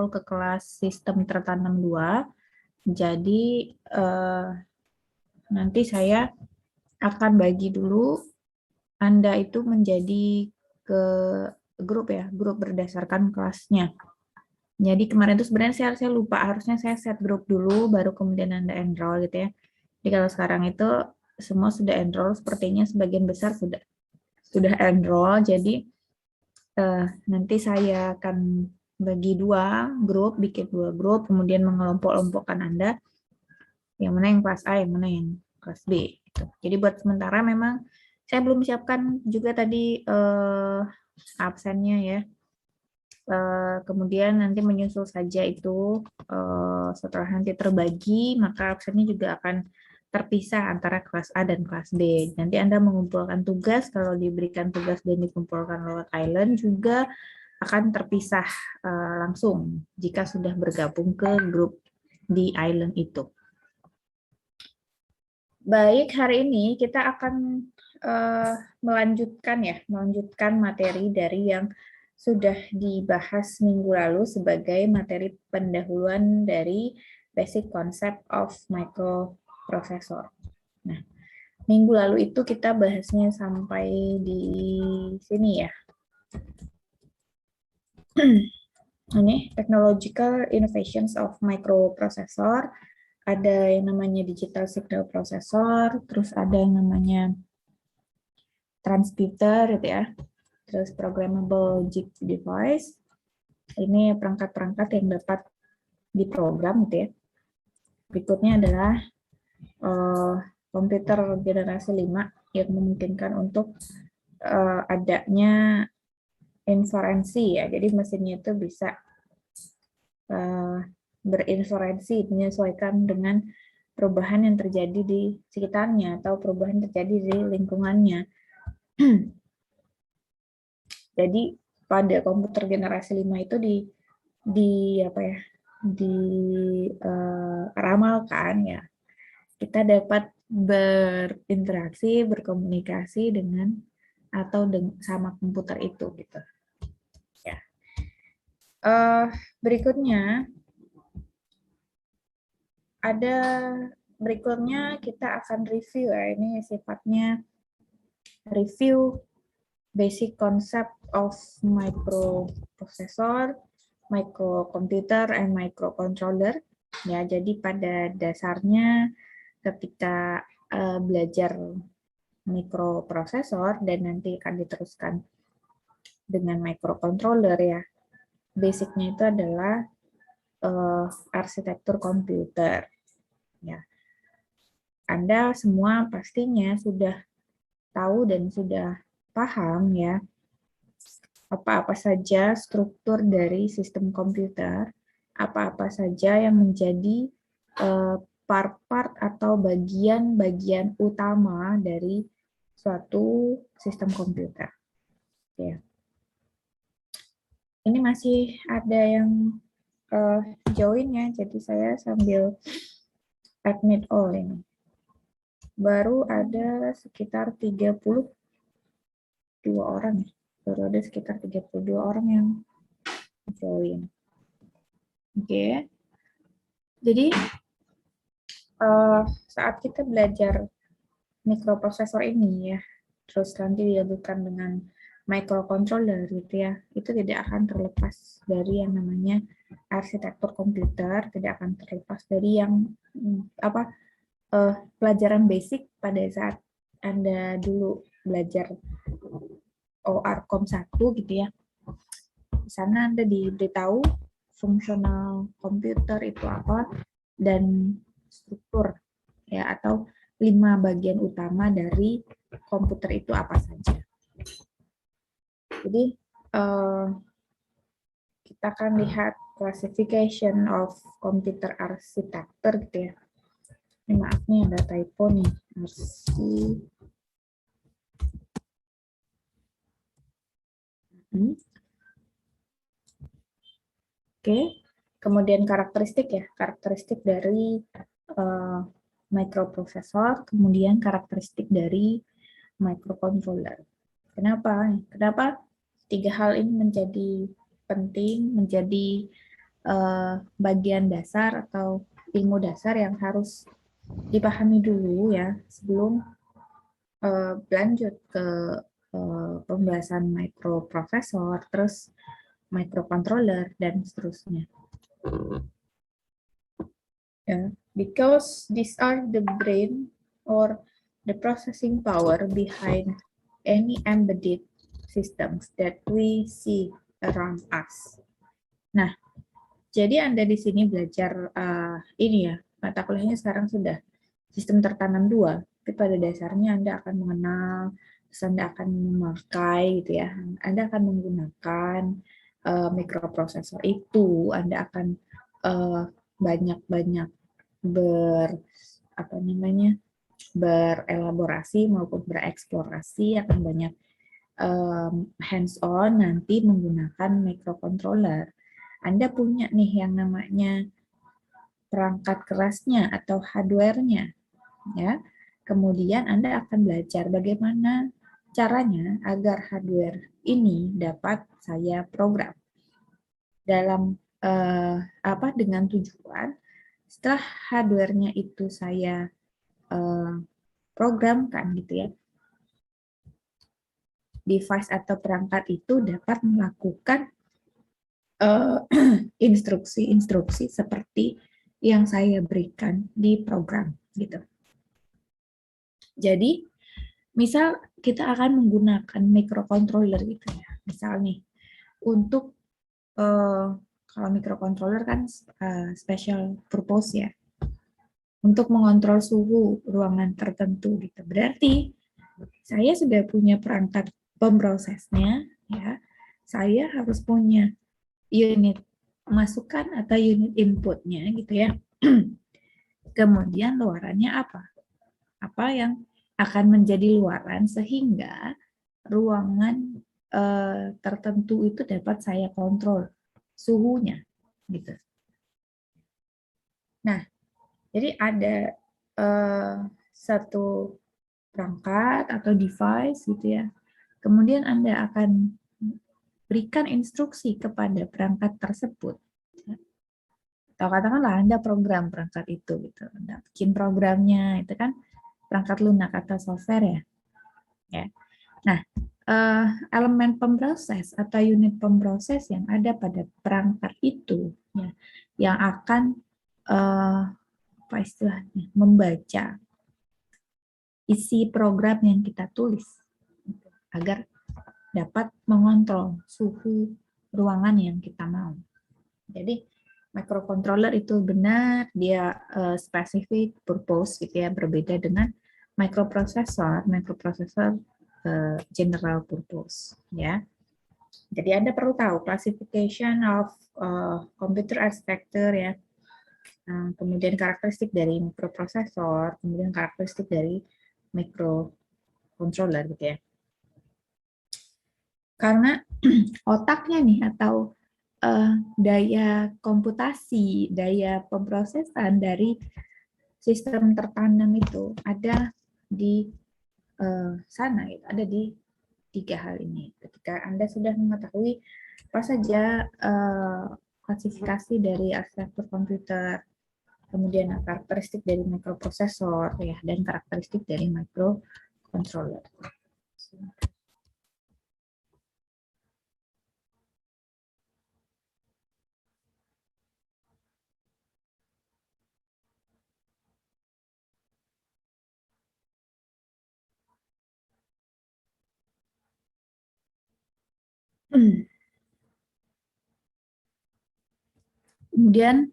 dulu ke kelas sistem tertanam 2. Jadi nanti saya akan bagi dulu Anda itu menjadi ke grup ya, grup berdasarkan kelasnya. Jadi kemarin itu sebenarnya saya lupa, harusnya saya set grup dulu, baru kemudian Anda enroll gitu ya. Jadi kalau sekarang itu semua sudah enroll, sepertinya sebagian besar sudah enroll. Jadi nanti saya akan bagi bikin dua grup, kemudian mengelompok-kelompokkan Anda, yang mana yang kelas A, yang mana yang kelas B. Gitu. Jadi buat sementara memang saya belum siapkan juga tadi absennya ya. Kemudian nanti menyusul saja itu setelah nanti terbagi, maka absennya juga akan terpisah antara kelas A dan kelas B. Nanti Anda mengumpulkan tugas, kalau diberikan tugas dan dikumpulkan lewat Island juga akan terpisah langsung jika sudah bergabung ke grup di Island itu. Baik, hari ini kita akan melanjutkan materi dari yang sudah dibahas minggu lalu sebagai materi pendahuluan dari basic concept of microprocessor. Nah, minggu lalu itu kita bahasnya sampai di sini ya. Ini technological innovations of microprocessor. Ada yang namanya digital signal processor, terus ada yang namanya transmitter gitu ya. Terus programmable chip device, ini perangkat-perangkat yang dapat diprogram gitu ya. Berikutnya adalah komputer generasi 5 yang memungkinkan untuk adanya inferensi ya. Jadi mesinnya itu bisa berinferensi menyesuaikan dengan perubahan yang terjadi di sekitarnya atau perubahan yang terjadi di lingkungannya. Jadi pada komputer generasi 5 itu diramalkan ya, kita dapat berinteraksi, berkomunikasi dengan sama komputer itu gitu. Ya. Berikutnya kita akan review ya, ini sifatnya review basic concept of microprocessor, microcomputer, and microcontroller. Ya, jadi pada dasarnya ketika belajar mikroprosesor dan nanti akan diteruskan dengan microcontroller ya, basicnya itu adalah arsitektur komputer. Ya, Anda semua pastinya sudah tahu dan sudah paham ya apa-apa saja struktur dari sistem komputer, apa-apa saja yang menjadi part-part atau bagian-bagian utama dari suatu sistem komputer. Ya. Ini masih ada yang join ya, jadi saya sambil admit all ini. Baru ada sekitar 32 orang ya. Baru ada sekitar 32 orang yang join. Oke. Jadi saat kita belajar mikroprosesor ini ya, terus nanti dilanjutkan dengan microcontroller gitu ya, itu tidak akan terlepas dari yang namanya arsitektur komputer, tidak akan terlepas dari yang pelajaran basic pada saat Anda dulu belajar ORCOM 1 gitu ya. Di sana Anda diberitahu fungsional komputer itu apa dan struktur ya, atau 5 bagian utama dari komputer itu apa saja. Jadi kita akan lihat classification of computer architecture gitu ya. Ini maaf nih ada typo nih. Oke, kemudian karakteristik ya, karakteristik dari microprocessor, kemudian karakteristik dari microcontroller. Kenapa? 3 hal ini menjadi penting, menjadi bagian dasar atau ilmu dasar yang harus dipahami dulu ya sebelum lanjut ke pembahasan microprocessor, terus microcontroller dan seterusnya. Yeah, because these are the brain or the processing power behind any embedded systems that we see around us. Nah, jadi Anda di sini belajar ini ya, mata kuliahnya sekarang sudah sistem tertanam 2, tapi pada dasarnya Anda akan mengenal, terus Anda akan memakai gitu ya, Anda akan menggunakan mikroprosesor itu, Anda akan banyak-banyak berelaborasi maupun bereksplorasi, akan banyak hands-on nanti menggunakan microcontroller. Anda punya nih yang namanya perangkat kerasnya atau hardware-nya, ya. Kemudian Anda akan belajar bagaimana caranya agar hardware ini dapat saya program dalam dengan tujuan setelah hardware-nya itu saya programkan gitu ya, device atau perangkat itu dapat melakukan instruksi-instruksi seperti yang saya berikan di program gitu. Jadi, misal kita akan menggunakan microcontroller gitu ya. Misal nih, untuk kalau microcontroller kan special purpose ya, untuk mengontrol suhu ruangan tertentu gitu. Berarti saya sudah punya perangkat pemprosesnya, ya. Saya harus punya unit masukan atau unit inputnya gitu ya. Kemudian luarannya apa? Apa yang akan menjadi luaran sehingga ruangan tertentu itu dapat saya kontrol suhunya gitu. Nah, jadi ada satu perangkat atau device gitu ya. Kemudian Anda akan berikan instruksi kepada perangkat tersebut. Atau katakanlah Anda program perangkat itu gitu. Anda bikin programnya, itu kan perangkat lunak atau software ya. Ya. Nah, elemen pemproses atau unit pemproses yang ada pada perangkat itu ya, yang akan apa istilahnya, membaca isi program yang kita tulis agar dapat mengontrol suhu ruangan yang kita mau. Jadi microcontroller itu benar dia specific purpose gitu ya, berbeda dengan microprocessor general purpose ya. Jadi Anda perlu tahu classification of computer architecture ya. Kemudian karakteristik dari microprocessor, kemudian karakteristik dari microcontroller gitu ya. Karena otaknya nih atau daya komputasi, daya pemrosesan dari sistem tertanam itu ada di sana, gitu. Ada di 3 hal ini. Ketika Anda sudah mengetahui apa saja klasifikasi dari arsitektur komputer, kemudian karakteristik dari microprosesor, ya, dan karakteristik dari microcontroller. Kemudian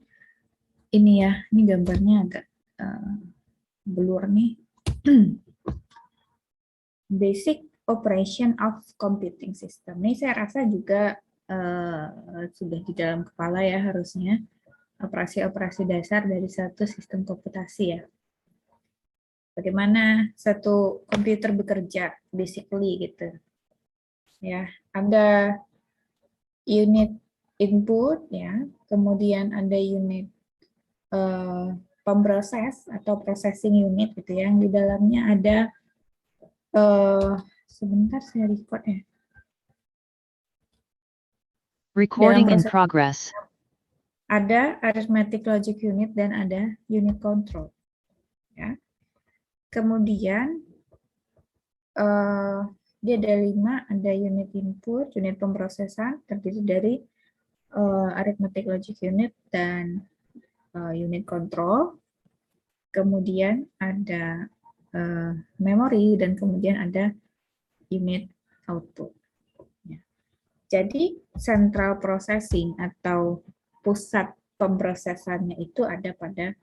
ini ya, ini gambarnya agak blur nih. Basic operation of computing system. Ini saya rasa juga sudah di dalam kepala ya harusnya, operasi-operasi dasar dari satu sistem komputasi ya. Bagaimana satu komputer bekerja, basically gitu. Ya, ada unit input ya, kemudian ada unit pemproses atau processing unit gitu ya, yang di dalamnya ada sebentar saya record ya. Recording in progress. Ada arithmetic logic unit dan ada unit control. Ya. Kemudian dia ada 5, ada unit input, unit pemrosesan, terdiri dari arithmetic logic unit dan unit control. Kemudian ada memori dan kemudian ada unit output. Ya. Jadi central processing atau pusat pemrosesannya itu ada pada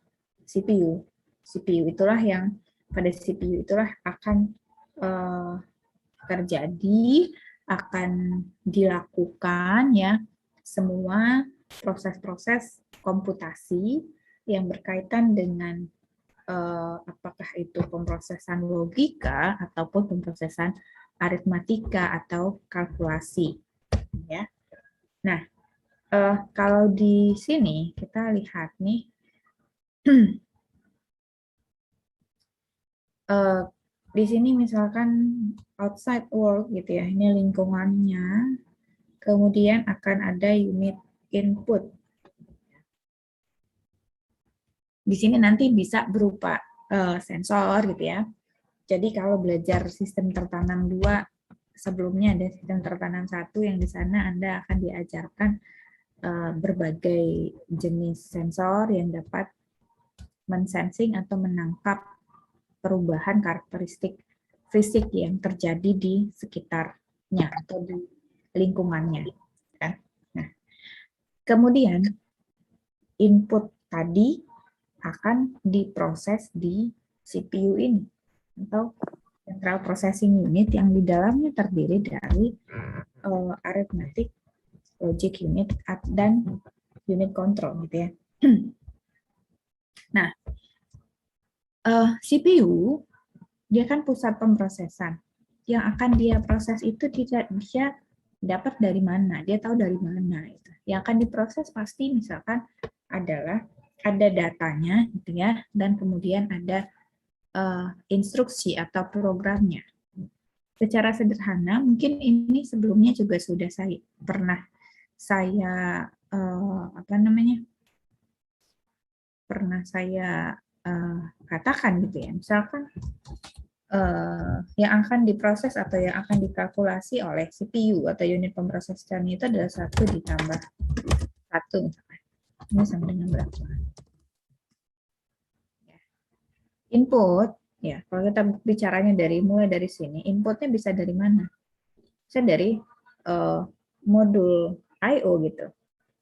CPU. CPU itulah yang pada CPU itulah akan terjadi, akan dilakukan ya semua proses-proses komputasi yang berkaitan dengan apakah itu pemrosesan logika ataupun pemrosesan aritmatika atau kalkulasi ya. Nah, kalau di sini kita lihat nih di sini misalkan outside world gitu ya, ini lingkungannya, kemudian akan ada unit input. Di sini nanti bisa berupa sensor gitu ya. Jadi kalau belajar sistem tertanam 2, sebelumnya ada sistem tertanam 1 yang di sana Anda akan diajarkan berbagai jenis sensor yang dapat mensensing atau menangkap perubahan karakteristik fisik yang terjadi di sekitarnya atau di lingkungannya. Nah, kemudian input tadi akan diproses di CPU ini atau central processing unit yang di dalamnya terdiri dari arithmetic logic unit dan unit control gitu ya. Nah, CPU dia kan pusat pemrosesan. Yang akan dia proses itu dia dapat dari mana, dia tahu dari mana. Gitu. Yang akan diproses pasti misalkan adalah ada datanya, gitu ya, dan kemudian ada instruksi atau programnya. Secara sederhana, mungkin ini sebelumnya juga sudah pernah saya katakan gitu ya. Misalkan yang akan diproses atau yang akan dikalkulasi oleh CPU atau unit pemrosesan itu adalah 1 ditambah 1 misalkan. Ini sama dengan berapa? Input, ya kalau kita bicaranya mulai dari sini, inputnya bisa dari mana? Bisa dari modul I/O gitu.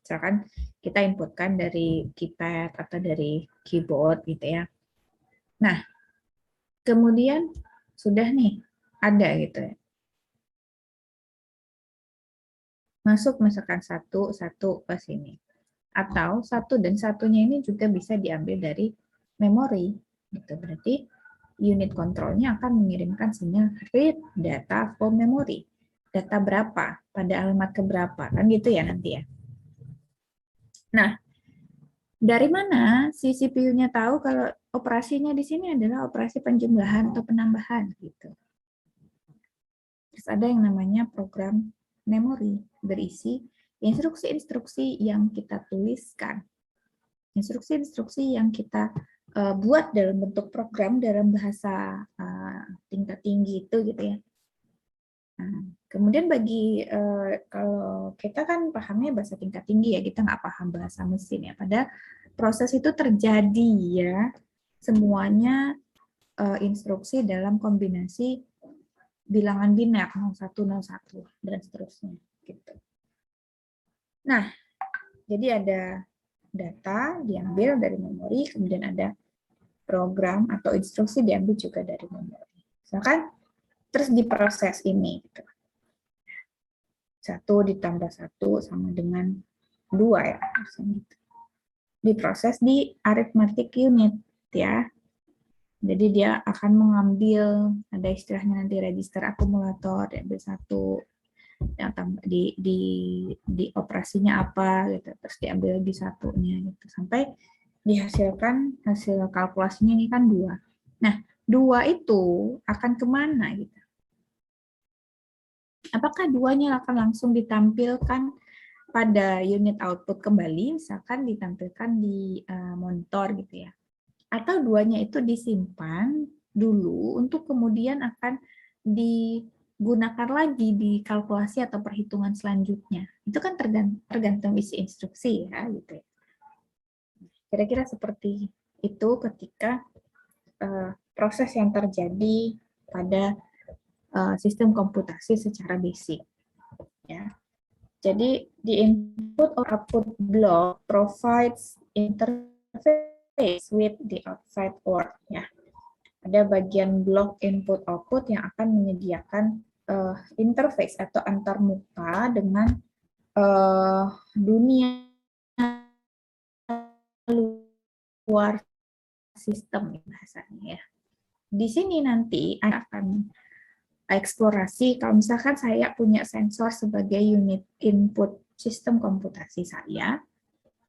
Misalkan kita inputkan dari keypad atau dari keyboard gitu ya. Nah, kemudian sudah nih ada gitu ya. Masuk misalkan satu ke sini. Atau 1 dan 1-nya ini juga bisa diambil dari memori. Gitu. Berarti unit kontrolnya akan mengirimkan sinyal read data from memory. Data berapa, pada alamat keberapa, kan gitu ya nanti ya. Nah, dari mana si CPU-nya tahu kalau operasinya di sini adalah operasi penjumlahan atau penambahan gitu. Terus ada yang namanya program memori berisi instruksi-instruksi yang kita tuliskan. Instruksi-instruksi yang kita buat dalam bentuk program dalam bahasa tingkat tinggi itu gitu ya. Nah, kemudian bagi kalau kita kan pahamnya bahasa tingkat tinggi ya, kita nggak paham bahasa mesin ya. Padahal proses itu terjadi ya, semuanya instruksi dalam kombinasi bilangan biner 0101 dan seterusnya gitu. Nah, jadi ada data diambil dari memori, kemudian ada program atau instruksi diambil juga dari memori. Misalkan terus diproses ini. Gitu. 1 ditambah 1 sama dengan 2 ya. Diproses di arithmetic unit ya. Jadi dia akan mengambil, ada istilahnya nanti register akumulator, diambil 1, yang di operasinya apa gitu, terus diambil lagi 1-nya gitu sampai dihasilkan hasil kalkulasinya ini kan 2. Nah, 2 itu akan kemana gitu? Apakah 2-nya akan langsung ditampilkan pada unit output kembali, misalkan ditampilkan di monitor gitu ya. Atau duanya itu disimpan dulu untuk kemudian akan digunakan lagi di kalkulasi atau perhitungan selanjutnya. Itu kan tergantung isi instruksi ya gitu ya. Kira-kira seperti itu ketika proses yang terjadi pada sistem komputasi secara basic ya. Jadi di input or output block provides interface with the outside world ya. Ada bagian blok input output yang akan menyediakan interface atau antarmuka dengan dunia luar sistem bahasanya ya. Di sini nanti Anda akan eksplorasi kalau misalkan saya punya sensor sebagai unit input sistem komputasi saya,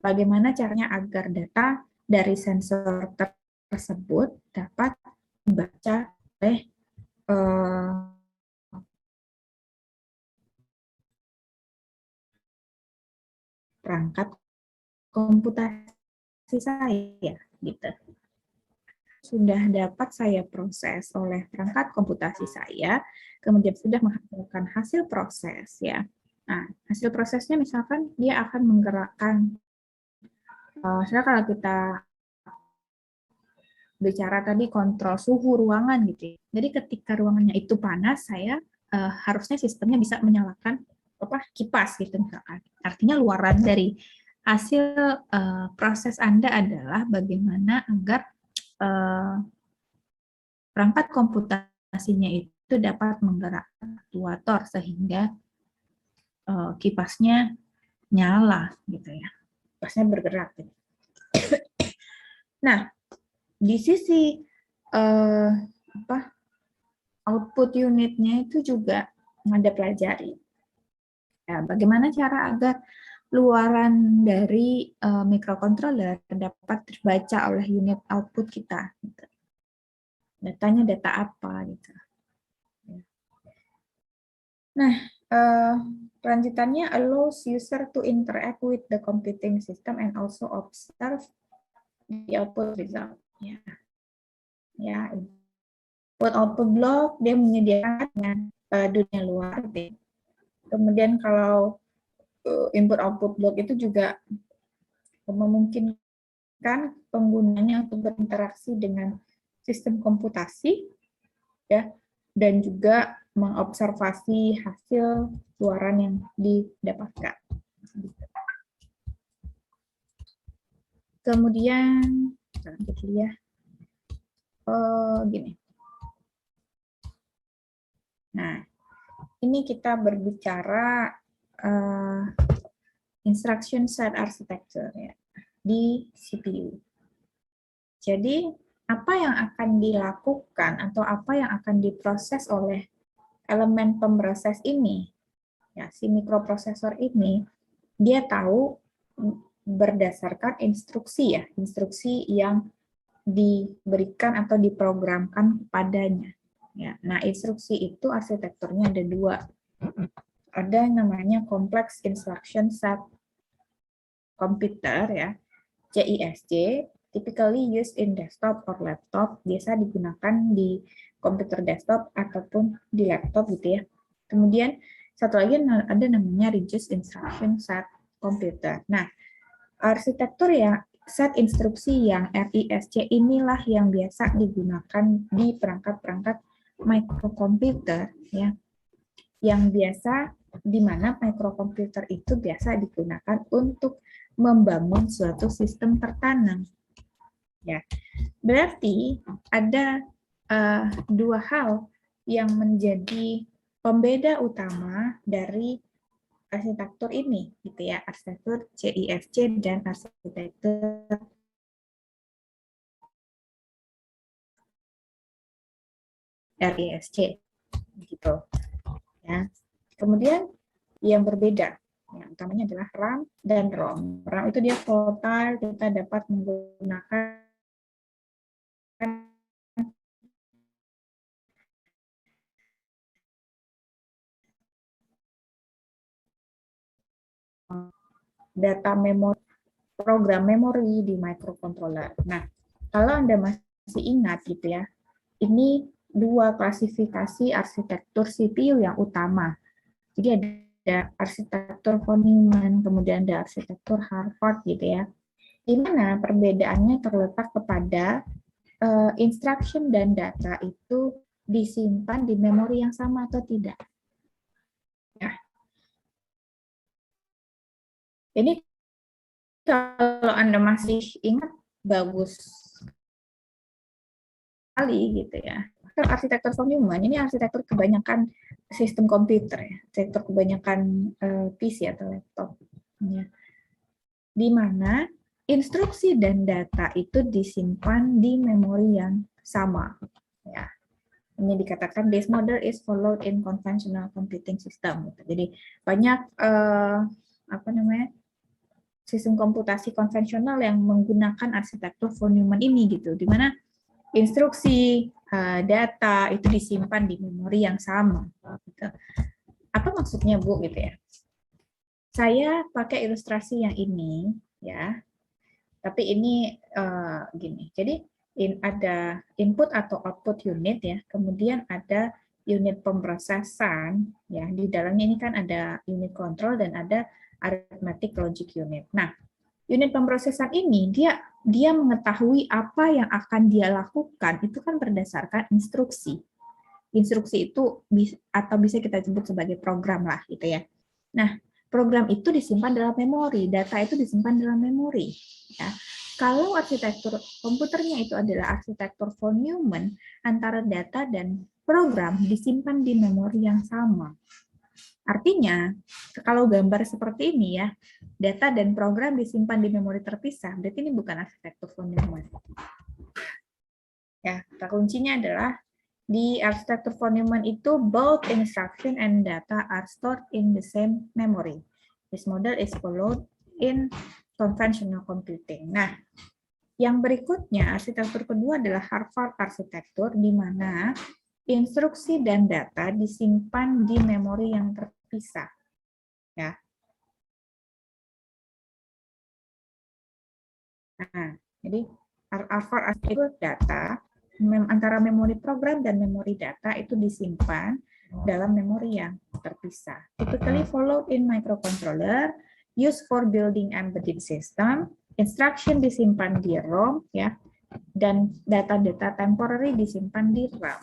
bagaimana caranya agar data dari sensor tersebut dapat dibaca oleh perangkat komputasi saya gitu. Sudah dapat saya proses oleh perangkat komputasi saya, kemudian sudah menghasilkan hasil proses ya. Nah, hasil prosesnya misalkan dia akan menggerakkan, misalnya kalau kita bicara tadi kontrol suhu ruangan gitu ya. Jadi ketika ruangannya itu panas, saya harusnya sistemnya bisa menyalakan kipas gitu misalkan. Artinya luaran dari hasil proses Anda adalah bagaimana agar perangkat komputasinya itu dapat menggerakkan aktuator sehingga kipasnya nyala gitu ya. Kipasnya bergerak. Gitu. Nah, di sisi output unitnya itu juga ada pelajari. Ya, bagaimana cara agar luaran dari microcontroller dapat terbaca oleh unit output kita. Gitu. Datanya data apa gitu. Nah, lanjutannya allows user to interact with the computing system and also observe the output result. Ya, input output block dia menyediakan dunia luar. Kemudian kalau input output block itu juga memungkinkan penggunanya untuk berinteraksi dengan sistem komputasi ya, dan juga mengobservasi hasil luaran yang didapatkan. Kemudian lanjut ya. Gini. Nah, ini kita berbicara instruction set architecture ya, di CPU. Jadi, apa yang akan dilakukan atau apa yang akan diproses oleh elemen pemroses ini, ya, si mikroprosesor ini, dia tahu berdasarkan instruksi ya, instruksi yang diberikan atau diprogramkan kepadanya. Ya, nah, instruksi itu arsitekturnya ada dua. Ada namanya complex instruction set computer ya, CISC, typically used in desktop or laptop, biasa digunakan di komputer desktop ataupun di laptop gitu ya. Kemudian satu lagi ada namanya reduced instruction set computer. Nah, arsitektur ya set instruksi yang RISC inilah yang biasa digunakan di perangkat-perangkat microkomputer ya, yang biasa di mana microkomputer itu biasa digunakan untuk membangun suatu sistem tertanam. Ya, berarti ada dua hal yang menjadi pembeda utama dari arsitektur ini, gitu ya, arsitektur CISC dan arsitektur RISC, gitu. Ya. Kemudian yang berbeda, yang utamanya adalah RAM dan ROM. RAM itu dia volatile, kita dapat menggunakan data memori, program memori di microcontroller. Nah, kalau Anda masih ingat gitu ya, ini dua klasifikasi arsitektur CPU yang utama. Jadi ada arsitektur von Neumann, kemudian ada arsitektur Harvard gitu ya. Di mana perbedaannya terletak kepada instruction dan data itu disimpan di memori yang sama atau tidak. Ya. Jadi kalau Anda masih ingat, bagus sekali gitu ya. Arsitektur von Neumann ini arsitektur kebanyakan sistem komputer ya, arsitektur kebanyakan PC atau laptop. Ya. Di mana instruksi dan data itu disimpan di memori yang sama. Ya. Ini dikatakan this model is followed in conventional computing system. Jadi banyak sistem komputasi konvensional yang menggunakan arsitektur von Neumann ini gitu, di mana instruksi, data itu disimpan di memori yang sama. Gitu. Apa maksudnya Bu gitu ya? Saya pakai ilustrasi yang ini ya, tapi ini gini. Jadi ada input atau output unit ya, kemudian ada unit pemrosesan ya. Di dalamnya ini kan ada unit control dan ada arithmetic logic unit. Nah, unit pemrosesan ini dia mengetahui apa yang akan dia lakukan itu kan berdasarkan instruksi. Instruksi itu atau bisa kita sebut sebagai program lah gitu ya. Nah, program itu disimpan dalam memori, data itu disimpan dalam memori. Ya. Kalau arsitektur komputernya itu adalah arsitektur von Neumann, antara data dan program disimpan di memori yang sama. Artinya, kalau gambar seperti ini ya, data dan program disimpan di memori terpisah, berarti ini bukan arsitektur von Neumann. Ya, kata kuncinya adalah di arsitektur von Neumann itu both instruction and data are stored in the same memory. This model is followed in conventional computing. Nah, yang berikutnya arsitektur kedua adalah Harvard arsitektur, di mana instruksi dan data disimpan di memori yang terpisah. Ya. Nah, jadi Harvard arsitektur data antara memori program dan memori data itu disimpan dalam memori yang terpisah. Typically followed in microcontroller, used for building embedded system, instruction disimpan di ROM ya, dan data-data temporary disimpan di RAM.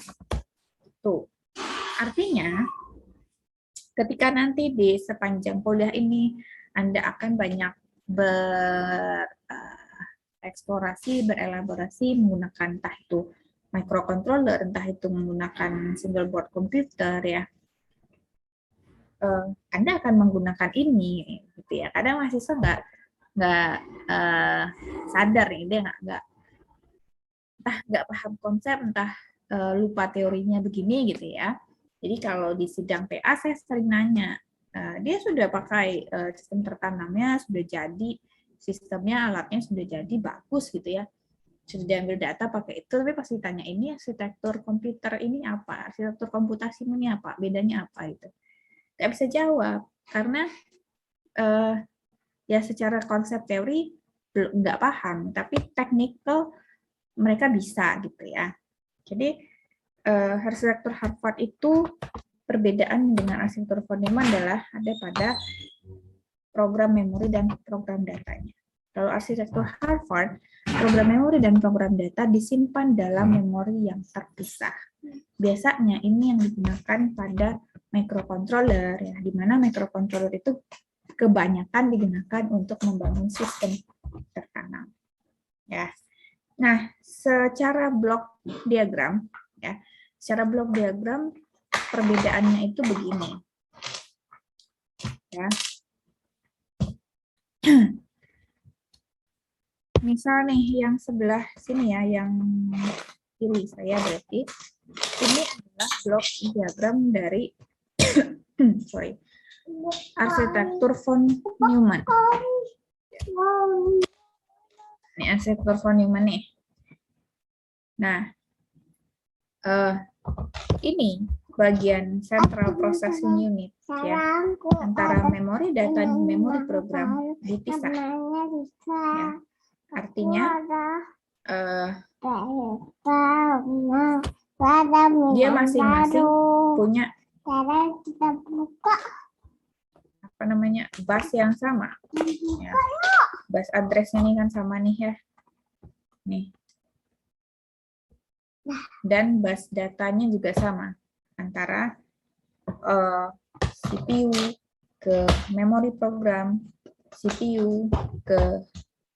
Tuh. Artinya ketika nanti di sepanjang kuliah ini Anda akan banyak bereksplorasi, berelaborasi menggunakan entah itu microcontroller, entah itu menggunakan single board computer ya. Anda akan menggunakan ini, gitu ya. Kadang mahasiswa nggak sadar nih, dia nggak paham konsep, entah lupa teorinya begini gitu ya. Jadi kalau di sidang PA saya sering nanya, dia sudah pakai sistem tertanamnya, sudah jadi sistemnya, alatnya sudah jadi bagus gitu ya. Sudah diambil data pakai itu, tapi pasti ditanya ini arsitektur komputer ini apa, arsitektur komputasi ini apa, bedanya apa itu. Nggak bisa jawab karena ya secara konsep teori nggak paham, tapi technical mereka bisa gitu ya. Jadi arsitektur Harvard itu perbedaan dengan arsitektur von Neumann adalah ada pada program memori dan program datanya. Kalau arsitektur Harvard, program memori dan program data disimpan dalam memori yang terpisah. Biasanya ini yang digunakan pada microcontroller, ya, di mana microcontroller itu kebanyakan digunakan untuk membangun sistem tertanam. Ya. Nah, secara blok diagram, ya, secara blok diagram perbedaannya itu begini. Ya. Misal nih yang sebelah sini ya, yang kiri saya berarti ini adalah blok diagram dari arsitektur von Neumann. Ini arsitektur von Neumann nih. Nah, ini bagian central processing unit, ya, antara memori data dan memori program dipisah. Ya. Artinya dia masing-masing punya apa namanya bus yang sama. Ya. Bus address-nya nih kan sama nih ya. Nih. Dan bus datanya juga sama antara CPU ke memori program, CPU ke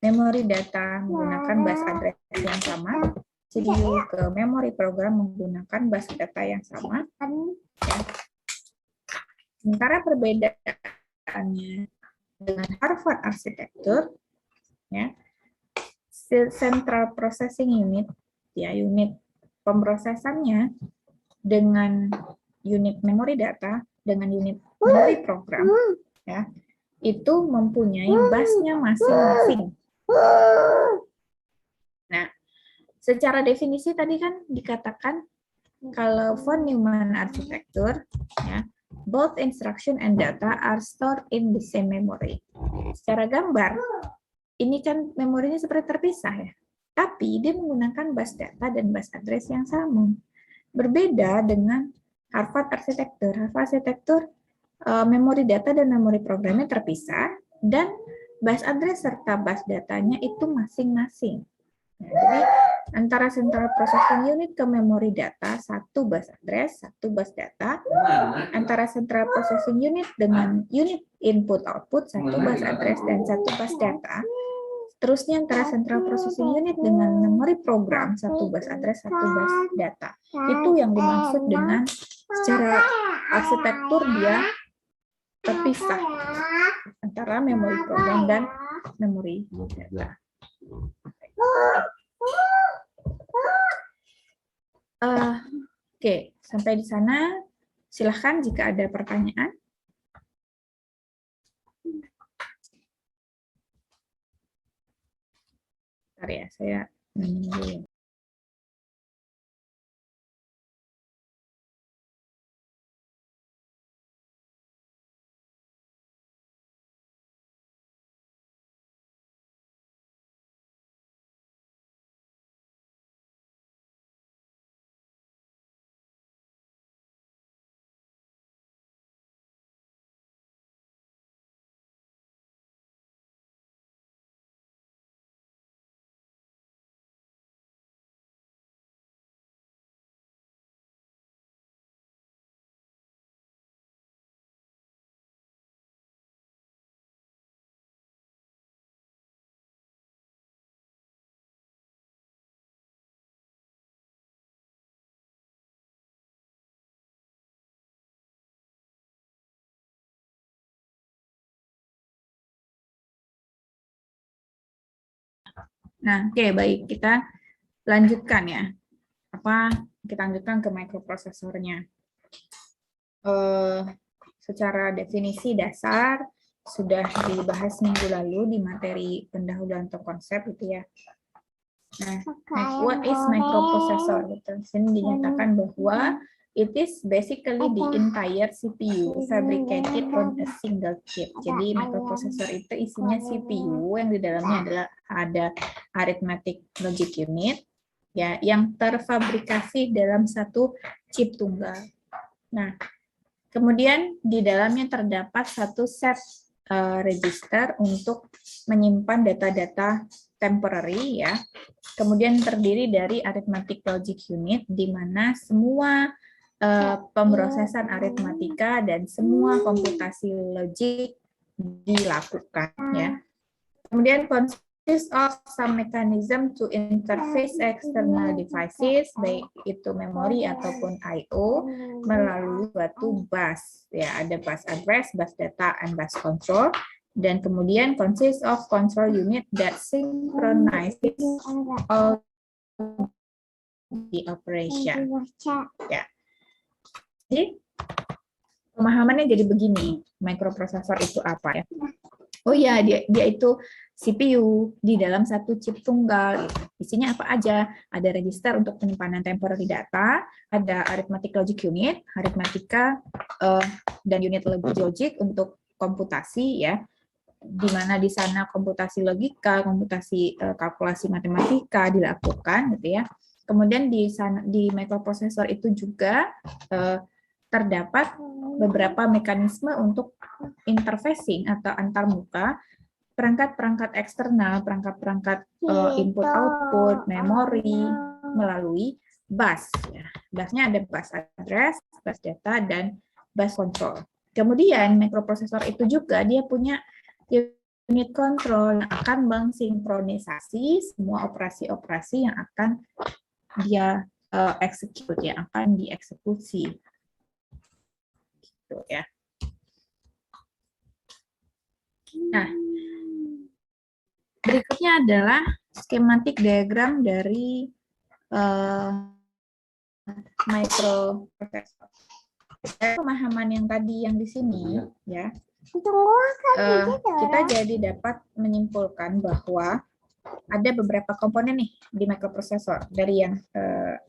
memori data menggunakan bus address yang sama, CPU ke memori program menggunakan bus data yang sama. Ya. Sementara perbedaannya dengan Harvard Architecture, ya, Central Processing Unit, ya, unit pemrosesannya dengan unit memori data, dengan unit memori program, ya, itu mempunyai busnya masing-masing. Nah, secara definisi tadi kan dikatakan kalau von Neumann architecture, ya, both instruction and data are stored in the same memory. Secara gambar, ini kan memorinya seperti terpisah ya, tapi dia menggunakan bus data dan bus address yang sama. Berbeda dengan Harvard Architecture. Harvard Architecture, memori data dan memori programnya terpisah, dan bus address serta bus datanya itu masing-masing. Nah, jadi antara central processing unit ke memori data, satu bus address, satu bus data. Antara central processing unit dengan unit input output, satu bus address dan satu bus data. Terusnya antara central processing unit dengan memori program, satu bus address, satu bus data. Itu yang dimaksud dengan secara arsitektur dia terpisah antara memori program dan memori data. Oke, sampai di sana. Silahkan jika ada pertanyaan. Bentar ya, saya menunggu. Nah, oke, baik, kita lanjutkan ya. Kita lanjutkan ke microprosesornya. Secara definisi dasar sudah dibahas minggu lalu di materi pendahuluan atau konsep gitu ya. Nah, what is microprocessor? Gitu. Sini dinyatakan bahwa it is basically the entire CPU fabricated on a single chip. Jadi microprocessor itu isinya CPU yang di dalamnya adalah ada arithmetic logic unit, ya, yang terfabrikasi dalam satu chip tunggal. Nah, kemudian di dalamnya terdapat satu set register untuk menyimpan data-data temporary, ya. Kemudian terdiri dari arithmetic logic unit, di mana semua pemrosesan aritmatika dan semua komputasi logik dilakukan, ya. Kemudian consists of some mechanism to interface external devices, baik itu memori ataupun I/O, melalui suatu bus. Ya, ada bus address, bus data, and bus control. Dan kemudian consists of control unit that synchronizes all the operation. Ya. Jadi pemahamannya jadi begini, microprosesor itu apa ya? Oh iya, dia itu CPU di dalam satu chip tunggal. Gitu. Isinya apa aja? Ada register untuk penyimpanan temporary data, ada arithmetic logic unit, aritmatika, dan unit logic untuk komputasi ya. Di mana di sana komputasi logika, komputasi kalkulasi matematika dilakukan gitu ya. Kemudian di sana di microprocessor itu juga terdapat beberapa mekanisme untuk interfacing atau antarmuka perangkat-perangkat eksternal, perangkat-perangkat input-output, memori melalui bus. Ya. Busnya ada bus address, bus data, dan bus control. Kemudian microprocessor itu juga dia punya unit control yang akan mensinkronisasi semua operasi-operasi yang akan dia execute, yang akan dieksekusi. Gitu ya. Nah, berikutnya adalah skematik diagram dari microprocessor. Pemahaman yang tadi yang di sini ya, kita jadi dapat menyimpulkan bahwa ada beberapa komponen nih di microprocessor dari yang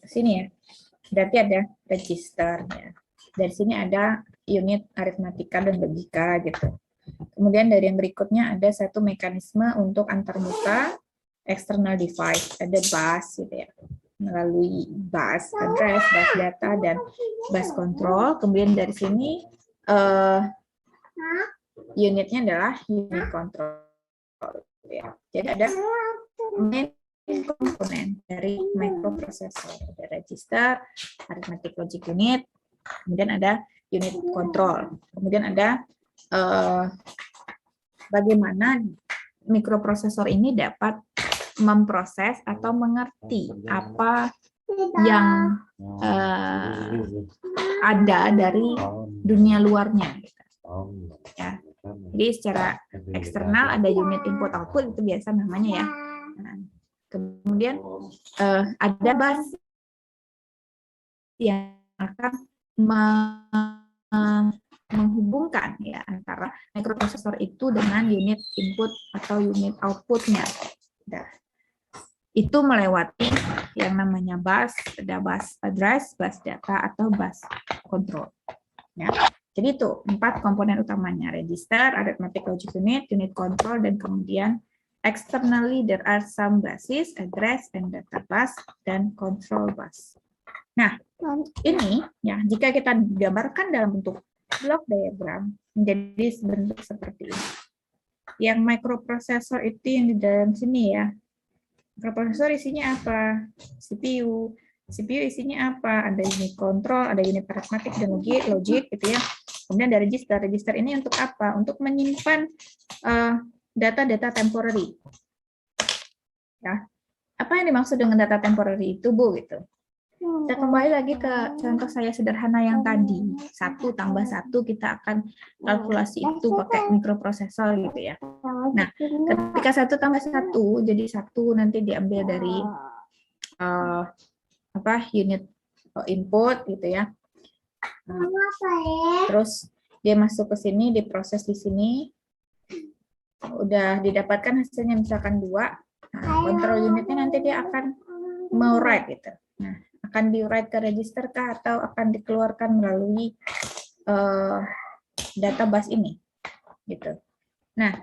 sini ya. Berarti ada register ya. Dari sini ada unit aritmatika dan logika gitu. Kemudian dari yang berikutnya ada satu mekanisme untuk antarmuka external device, ada bus gitu ya, melalui bus address, bus data, dan bus control. Kemudian dari sini unitnya adalah unit control. Ya. Jadi ada main komponen dari microprocessor, ada register, arithmetic logic unit, kemudian ada unit control, kemudian ada bagaimana mikroprosesor ini dapat memproses atau mengerti apa yang ada dari dunia luarnya. Ya. Jadi secara eksternal ada unit input output, itu biasa namanya ya. Nah, kemudian ada bus yang akan menghubungkan ya antara microprocessor itu dengan unit input atau unit outputnya. Nah, itu melewati yang namanya bus, ada bus address, bus data, atau bus control. Ya. Jadi itu 4 komponen utamanya, register, arithmetic logic unit, unit control, dan kemudian externally there are some buses, address, and data bus, dan control bus. Nah, ini ya jika kita gambarkan dalam bentuk block diagram menjadi bentuk seperti ini. Yang microprocessor itu yang di dalam sini ya. Microprocessor isinya apa? CPU. CPU isinya apa? Ada unit control, ada unit arithmetic dan logic gitu ya. Kemudian ada register. Register ini untuk apa? Untuk menyimpan data-data temporary. Ya. Apa yang dimaksud dengan data temporary itu, Bu? Gitu. Kita kembali lagi ke contoh saya sederhana yang tadi. 1 tambah 1 kita akan kalkulasi itu pakai mikroprosesor gitu ya. Nah, ketika 1 tambah 1 jadi 1 nanti diambil dari unit input gitu ya. Terus dia masuk ke sini, diproses di sini. Udah didapatkan hasilnya misalkan 2. Nah, kontrol unitnya nanti dia akan mau write gitu. Nah, akan di-write ke register kah atau akan dikeluarkan melalui data bus ini gitu. Nah,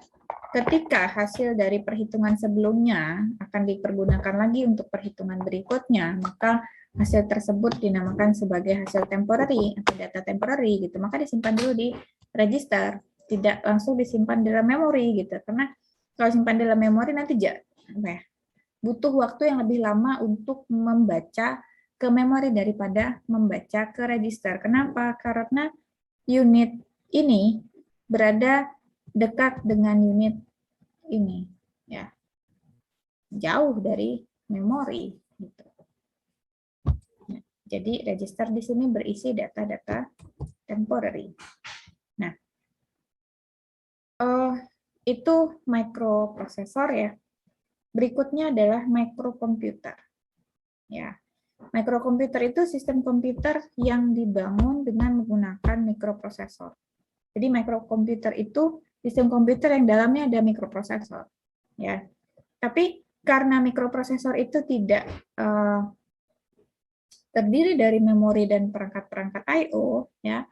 ketika hasil dari perhitungan sebelumnya akan dipergunakan lagi untuk perhitungan berikutnya, maka hasil tersebut dinamakan sebagai hasil temporary atau data temporary gitu. Maka disimpan dulu di register, tidak langsung disimpan dalam memori gitu. Karena kalau simpan dalam memori nanti butuh waktu yang lebih lama untuk membaca ke memori daripada membaca ke register. Kenapa? Karena unit ini berada dekat dengan unit ini, ya, jauh dari memori. Gitu. Jadi register di sini berisi data-data temporary. Nah, itu microprocessor ya. Berikutnya adalah microkomputer. Ya. Microkomputer itu sistem komputer yang dibangun dengan menggunakan mikroprosesor. Jadi microkomputer itu sistem komputer yang dalamnya ada mikroprosesor, ya. Tapi karena mikroprosesor itu tidak terdiri dari memori dan perangkat-perangkat I/O, ya,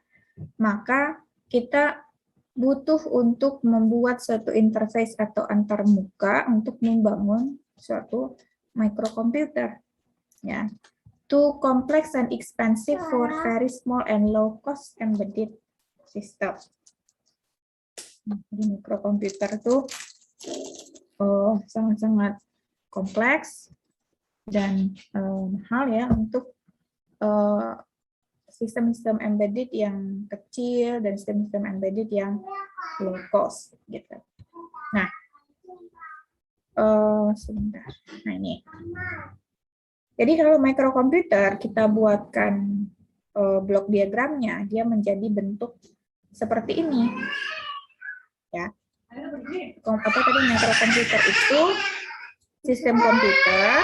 maka kita butuh untuk membuat suatu interface atau antarmuka untuk membangun suatu microkomputer, ya. Too complex and expensive for very small and low cost embedded system. Jadi mikrokomputer itu sangat-sangat kompleks dan mahal ya untuk sistem-sistem embedded yang kecil dan sistem-sistem embedded yang low cost gitu. Nah, sebentar. Nah ini. Jadi kalau mikrokomputer kita buatkan blok diagramnya, dia menjadi bentuk seperti ini. Ya. Apa tadi mikrokomputer itu sistem komputer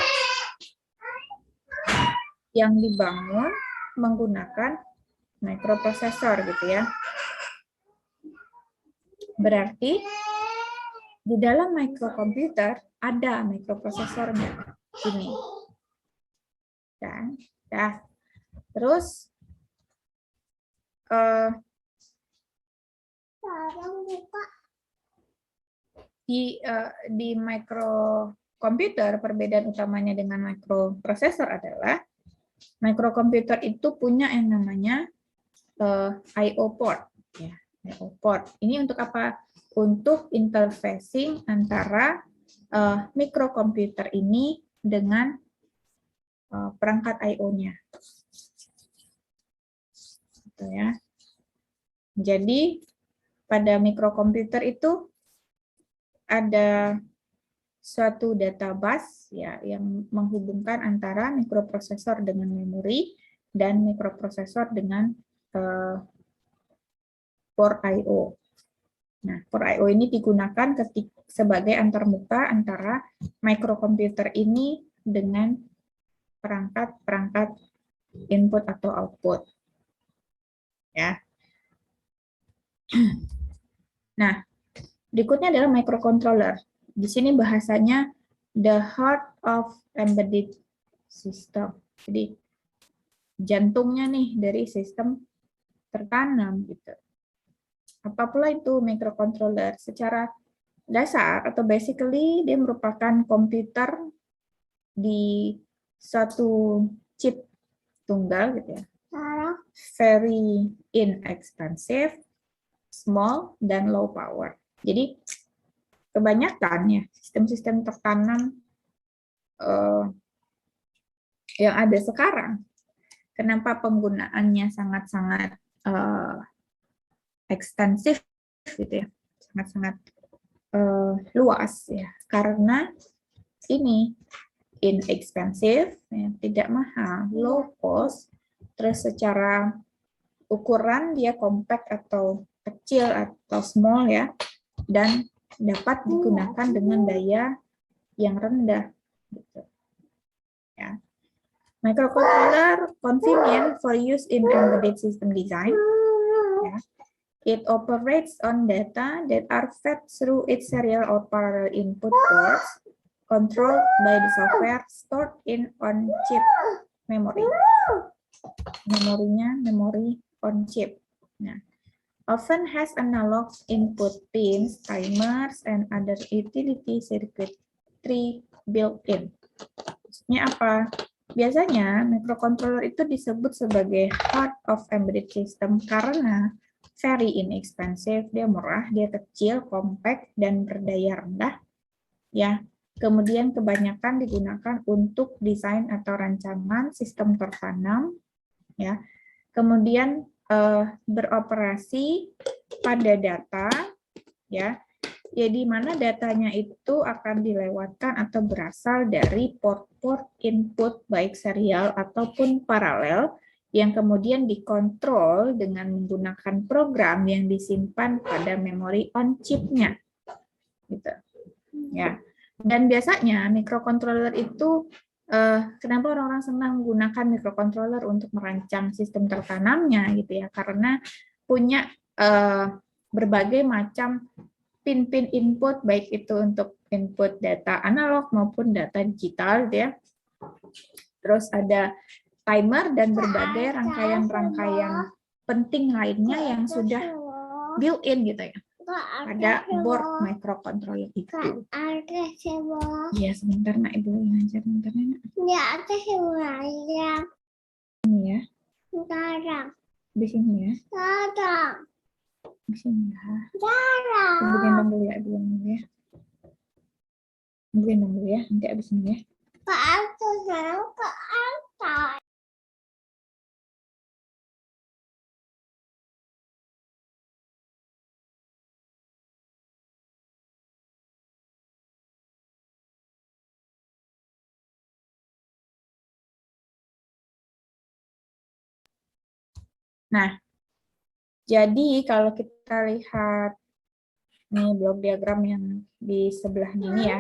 yang dibangun menggunakan mikroprosesor gitu ya. Berarti di dalam mikrokomputer ada mikroprosesornya ini. Dan terus di mikrokomputer perbedaan utamanya dengan mikroprosesor adalah mikrokomputer itu punya yang namanya I/O port, ya, I/O port. Ini untuk apa? Untuk interfacing antara mikrokomputer ini dengan perangkat I/O-nya. Gitu ya. Jadi pada mikrokomputer itu ada suatu database ya yang menghubungkan antara mikroprosesor dengan memori dan mikroprosesor dengan port I/O. Nah, port I/O ini digunakan sebagai antarmuka antara mikrokomputer ini dengan perangkat-perangkat input atau output. Ya. Nah, berikutnya adalah microcontroller. Di sini bahasanya the heart of embedded system. Jadi jantungnya nih dari sistem tertanam gitu. Apa pula itu microcontroller? Secara dasar atau basically dia merupakan komputer di suatu chip tunggal gitu ya. Very inexpensive, small dan low power. Jadi kebanyakan ya sistem-sistem tertanam yang ada sekarang, kenapa penggunaannya sangat-sangat ekstensif gitu ya, sangat-sangat luas ya, karena ini inexpensive, ya, tidak mahal, low cost, terus secara ukuran dia compact atau kecil atau small ya, dan dapat digunakan dengan daya yang rendah. Gitu. Ya. Microcontroller convenient for use in embedded system design. Ya. It operates on data that are fed through its serial or parallel input ports, controlled by the software stored in on-chip memory. Memorinya memori on-chip. Nah, often has analog input pins, timers, and other utility circuitry built-in. Maksudnya apa? Biasanya microcontroller itu disebut sebagai heart of embedded system karena very inexpensive, dia murah, dia kecil, compact, dan berdaya rendah. Ya, kemudian kebanyakan digunakan untuk desain atau rancangan sistem tertanam. Ya, kemudian beroperasi pada data, ya di mana datanya itu akan dilewatkan atau berasal dari port-port input baik serial ataupun paralel yang kemudian dikontrol dengan menggunakan program yang disimpan pada memori on chip-nya. Gitu. Ya. Dan biasanya microcontroller itu kenapa orang-orang senang menggunakan microcontroller untuk merancang sistem tertanamnya gitu ya, karena punya berbagai macam pin-pin input, baik itu untuk input data analog maupun data digital, ya. Terus ada timer dan berbagai rangkaian-rangkaian penting lainnya yang sudah built-in gitu ya pada board microcontroller itu. Ya, sebentar nak, Ibu ngajar sebentar nak. Ya, ada semuanya. Ini ya. Sekarang. Di sini ya. Sekarang. Di sini ya. Sekarang. Ibu gendong dulu ya, Ibu gendong dulu ya. Ibu gendong dulu ya, nanti abis ini ya. Ke atas, sekarang ke atas. Nah, jadi kalau kita lihat nih blok diagram yang di sebelahnya ini ya,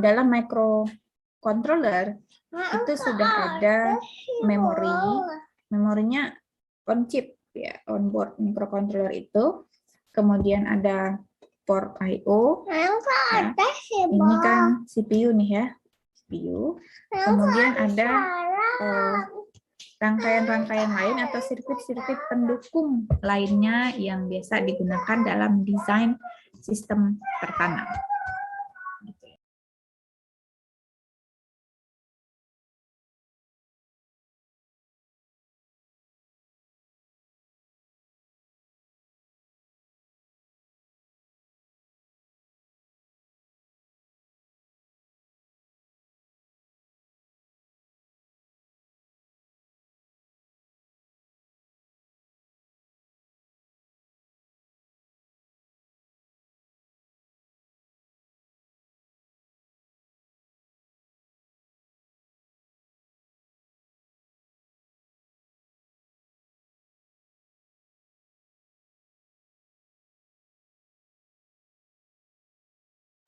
dalam microcontroller itu sudah ada memori, memorinya on chip ya, on board microcontroller itu, kemudian ada port I/O, ya. Ini kan CPU nih ya, CPU, kemudian ada rangkaian-rangkaian lain atau sirkuit-sirkuit pendukung lainnya yang biasa digunakan dalam desain sistem tertanam.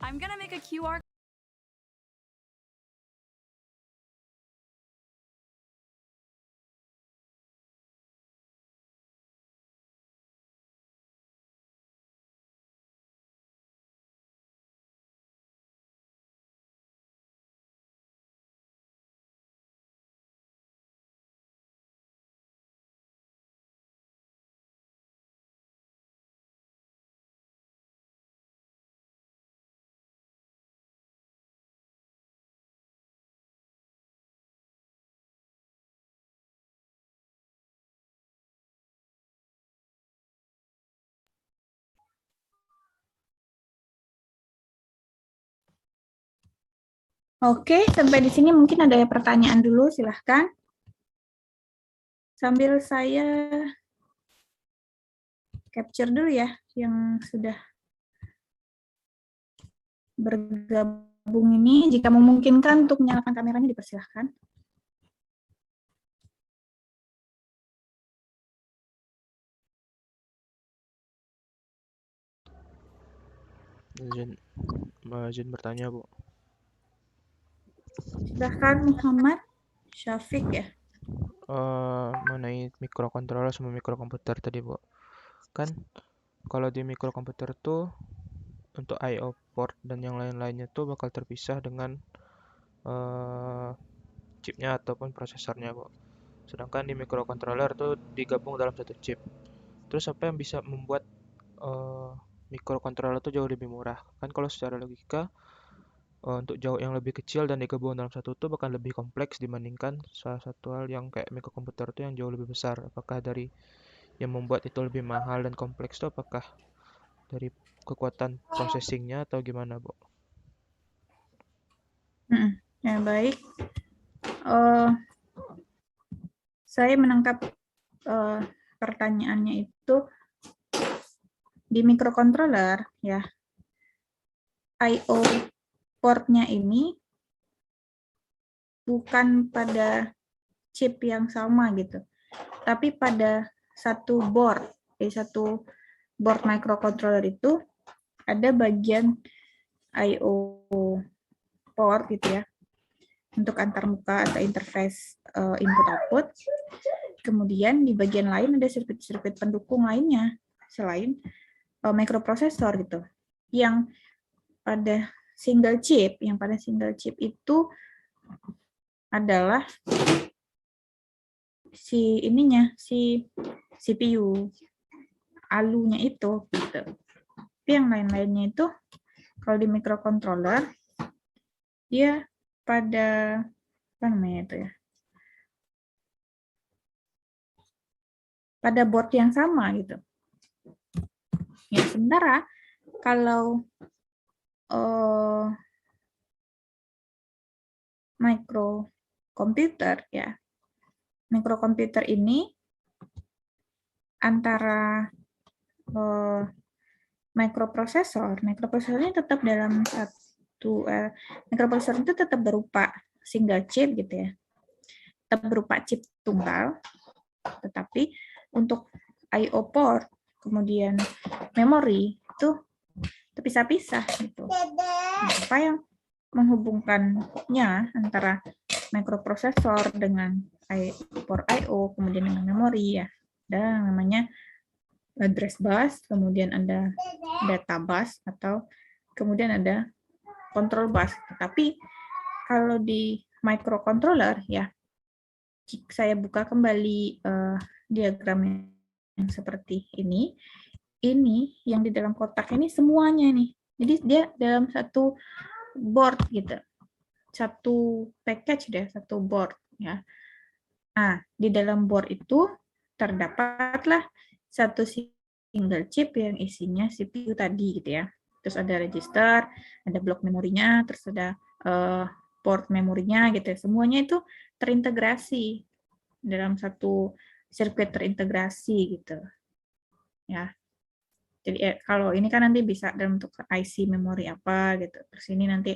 I'm gonna make a QR. Oke, sampai di sini mungkin ada pertanyaan dulu, silahkan. Sambil saya capture dulu ya yang sudah bergabung ini. Jika memungkinkan untuk menyalakan kameranya, dipersilahkan. Izin bertanya, Bu. Silahkan Muhammad Syafiq ya. Mengenai mikrokontroller sama mikrokomputer tadi, Bu. Kan kalau di mikrokomputer tuh untuk I/O port dan yang lain-lainnya tuh bakal terpisah dengan chipnya ataupun prosesornya, Bu. Sedangkan di mikrokontroller tuh digabung dalam satu chip. Terus apa yang bisa membuat mikrokontroller tuh jauh lebih murah? Kan kalau secara logika untuk jauh yang lebih kecil dan digabung dalam satu itu bakal lebih kompleks dibandingkan salah satu hal yang kayak mikrokomputer itu yang jauh lebih besar. Apakah dari yang membuat itu lebih mahal dan kompleks itu apakah dari kekuatan processingnya atau gimana, Bu? Ya, baik. Saya menangkap pertanyaannya itu di mikrocontroller ya, I/O portnya ini bukan pada chip yang sama gitu, tapi pada satu board. Di satu board microcontroller itu ada bagian I/O port gitu ya, untuk antarmuka atau interface input-output. Kemudian di bagian lain ada sirkuit-sirkuit pendukung lainnya selain microprocessor gitu. Yang pada single chip itu adalah si CPU, alunya itu gitu. Tapi yang lain-lainnya itu kalau di microcontroller dia pada apa namanya itu ya? Pada board yang sama gitu. Ya, sementara kalau microkomputer ya, mikrokomputer ini antara mikroprosesornya tetap dalam satu mikroprosesor itu tetap berupa single chip gitu ya, tetap berupa chip tunggal, tetapi untuk I/O port kemudian memori itu terpisah-pisah gitu. Apa yang menghubungkannya antara mikroprosesor dengan port I/O kemudian dengan memori ya, ada namanya address bus, kemudian ada data bus, atau kemudian ada control bus. Tapi kalau di microcontroller ya, saya buka kembali diagram yang seperti ini yang di dalam kotak ini semuanya nih. Jadi dia dalam satu board gitu, satu package deh, satu board ya. Nah, di dalam board itu terdapatlah satu single chip yang isinya CPU tadi gitu ya. Terus ada register, ada blok memorinya, terus ada port memorinya gitu ya. Semuanya itu terintegrasi dalam satu sirkuit terintegrasi gitu. Ya. Jadi kalau ini kan nanti bisa dalam bentuk IC memori apa gitu. Terus ini nanti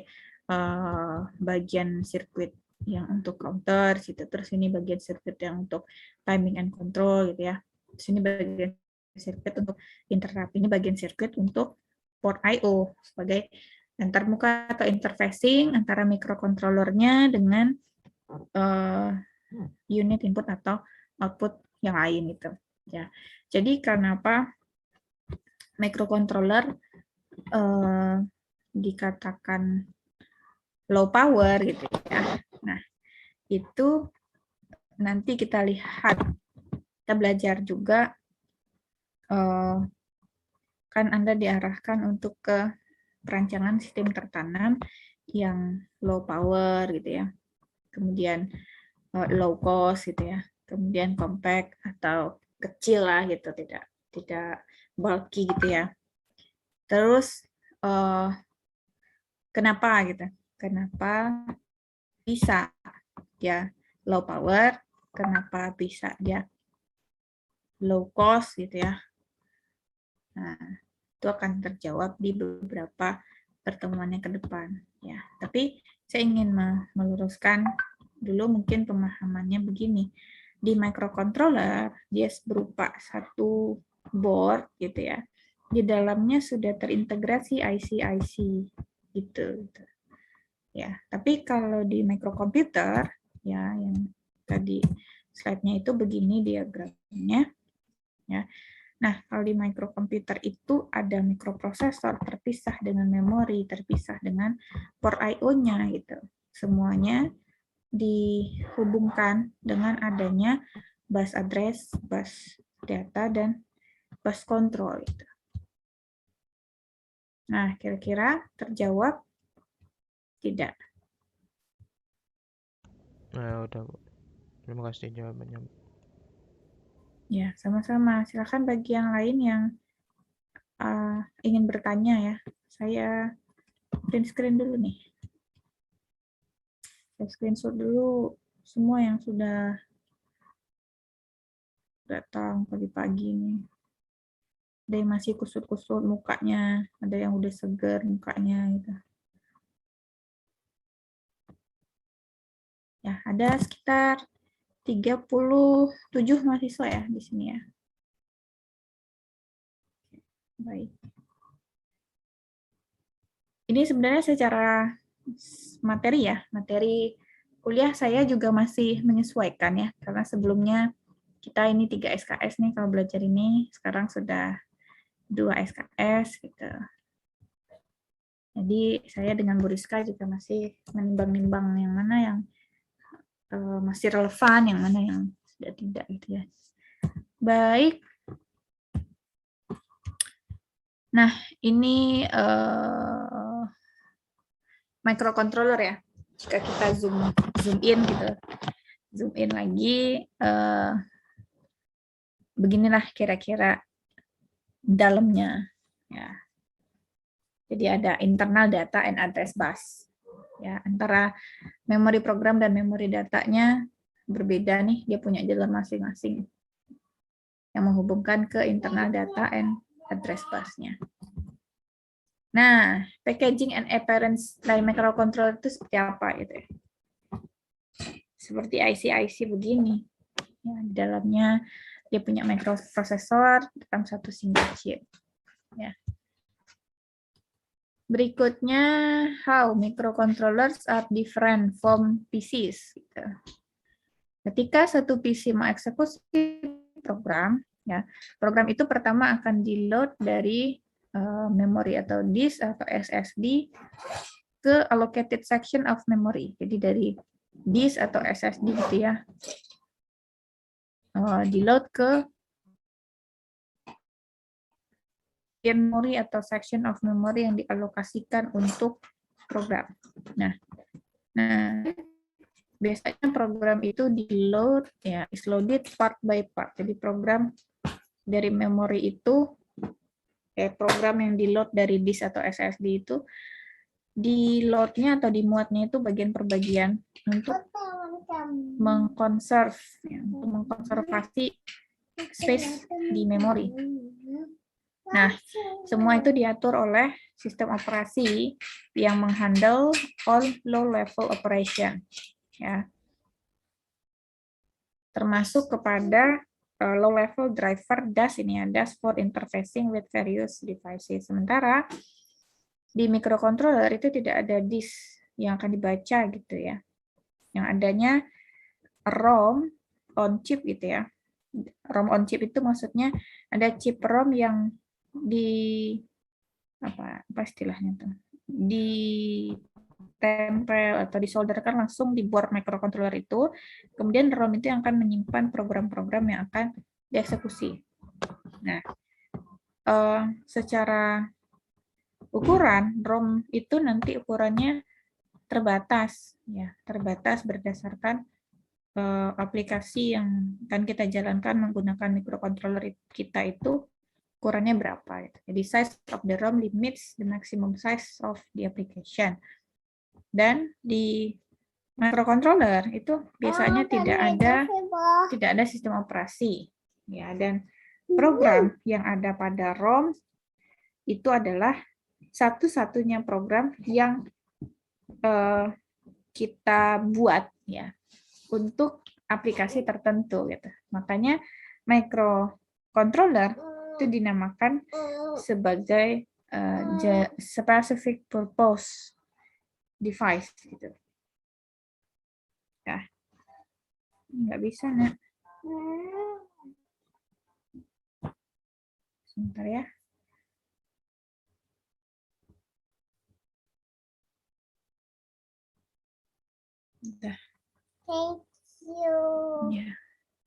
bagian sirkuit yang untuk counter gitu. Terus ini bagian sirkuit yang untuk timing and control gitu ya. Terus ini bagian sirkuit untuk interrupt. Ini bagian sirkuit untuk port I/O sebagai antarmuka atau interfacing antara microcontrollernya dengan unit input atau output yang lain gitu. Ya. Jadi kenapa microcontroller dikatakan low power gitu ya. Nah, itu nanti kita lihat, kita belajar juga kan Anda diarahkan untuk ke perancangan sistem tertanam yang low power gitu ya. Kemudian low cost gitu ya. Kemudian compact atau kecil lah gitu, tidak bulky gitu ya. Terus kenapa gitu? Kenapa bisa dia low power? Kenapa bisa dia low cost gitu ya? Nah, itu akan terjawab di beberapa pertemuan yang ke depan ya. Tapi saya ingin meluruskan dulu mungkin pemahamannya begini. Di microcontroller dia berupa satu board gitu ya. Di dalamnya sudah terintegrasi IC-IC gitu. Ya, tapi kalau di microkomputer ya yang tadi slide-nya itu begini diagramnya ya. Nah, kalau di microkomputer itu ada mikroprosesor terpisah dengan memori, terpisah dengan port I/O-nya gitu. Semuanya dihubungkan dengan adanya bus address, bus data, dan bus control gitu. Nah, kira-kira terjawab tidak? Nah, udah, Bu. Terima kasih jawabannya, Bu. Ya, sama-sama. Silakan bagi yang lain yang ingin bertanya ya. Saya print screen dulu nih. Saya screenshot dulu semua yang sudah datang pagi-pagi nih. Ada yang masih kusut-kusut mukanya, ada yang udah segar mukanya gitu. Ya, ada sekitar 37 mahasiswa ya di sini ya. Baik. Ini sebenarnya secara materi ya, materi kuliah saya juga masih menyesuaikan ya, karena sebelumnya kita ini 3 SKS nih kalau belajar ini, sekarang sudah 2 SKS gitu. Jadi saya dengan Bu Rizka juga masih menimbang-nimbang yang mana yang masih relevan, yang mana yang sudah tidak gitu ya. Baik. Nah, ini microcontroller ya. Jika kita zoom in gitu. Zoom in lagi, beginilah kira-kira dalamnya ya. Jadi ada internal data and address bus. Ya, antara memori program dan memori datanya berbeda nih, dia punya jalan masing-masing yang menghubungkan ke internal data and address bus-nya. Nah, packaging and appearance dari microcontroller itu seperti apa gitu ya? Seperti IC begini. Ya, di dalamnya dia punya microprocessor dalam satu single chip. Ya. Berikutnya, how microcontrollers are different from PCs. Gitu. Ketika satu PC mengeksekusi program, ya, program itu pertama akan di-load dari memori atau disk atau SSD ke allocated section of memory. Jadi dari disk atau SSD gitu ya, di-load ke memori atau section of memory yang dialokasikan untuk program. Nah, biasanya program itu di-load, ya, is loaded part by part. Jadi program dari memori itu, program yang di-load dari disk atau SSD itu, di-load-nya atau dimuatnya itu bagian per bagian untuk untuk mengkonservasi space di memori. Nah, semua itu diatur oleh sistem operasi yang menghandle all low-level operation, ya, termasuk kepada low-level driver DAS ini ya, DAS for interfacing with various devices. Sementara di microcontroller itu tidak ada disk yang akan dibaca gitu ya, yang adanya ROM on chip gitu ya. ROM on chip itu maksudnya ada chip ROM yang apa istilahnya tuh, ditempel atau disolderkan langsung di board microcontroller itu, kemudian ROM itu yang akan menyimpan program-program yang akan dieksekusi. Nah, secara ukuran ROM itu nanti ukurannya terbatas, ya, terbatas berdasarkan aplikasi yang akan kita jalankan menggunakan microcontroller kita itu ukurannya berapa. Jadi size of the ROM limits the maximum size of the application. Dan di microcontroller itu biasanya tidak ada sistem operasi, ya, dan program yang ada pada ROM itu adalah satu-satunya program yang kita buat ya untuk aplikasi tertentu gitu. Makanya microcontroller itu dinamakan sebagai specific purpose device gitu. Ya, nggak bisa nak. Sebentar ya. Udah. Thank you. Ya.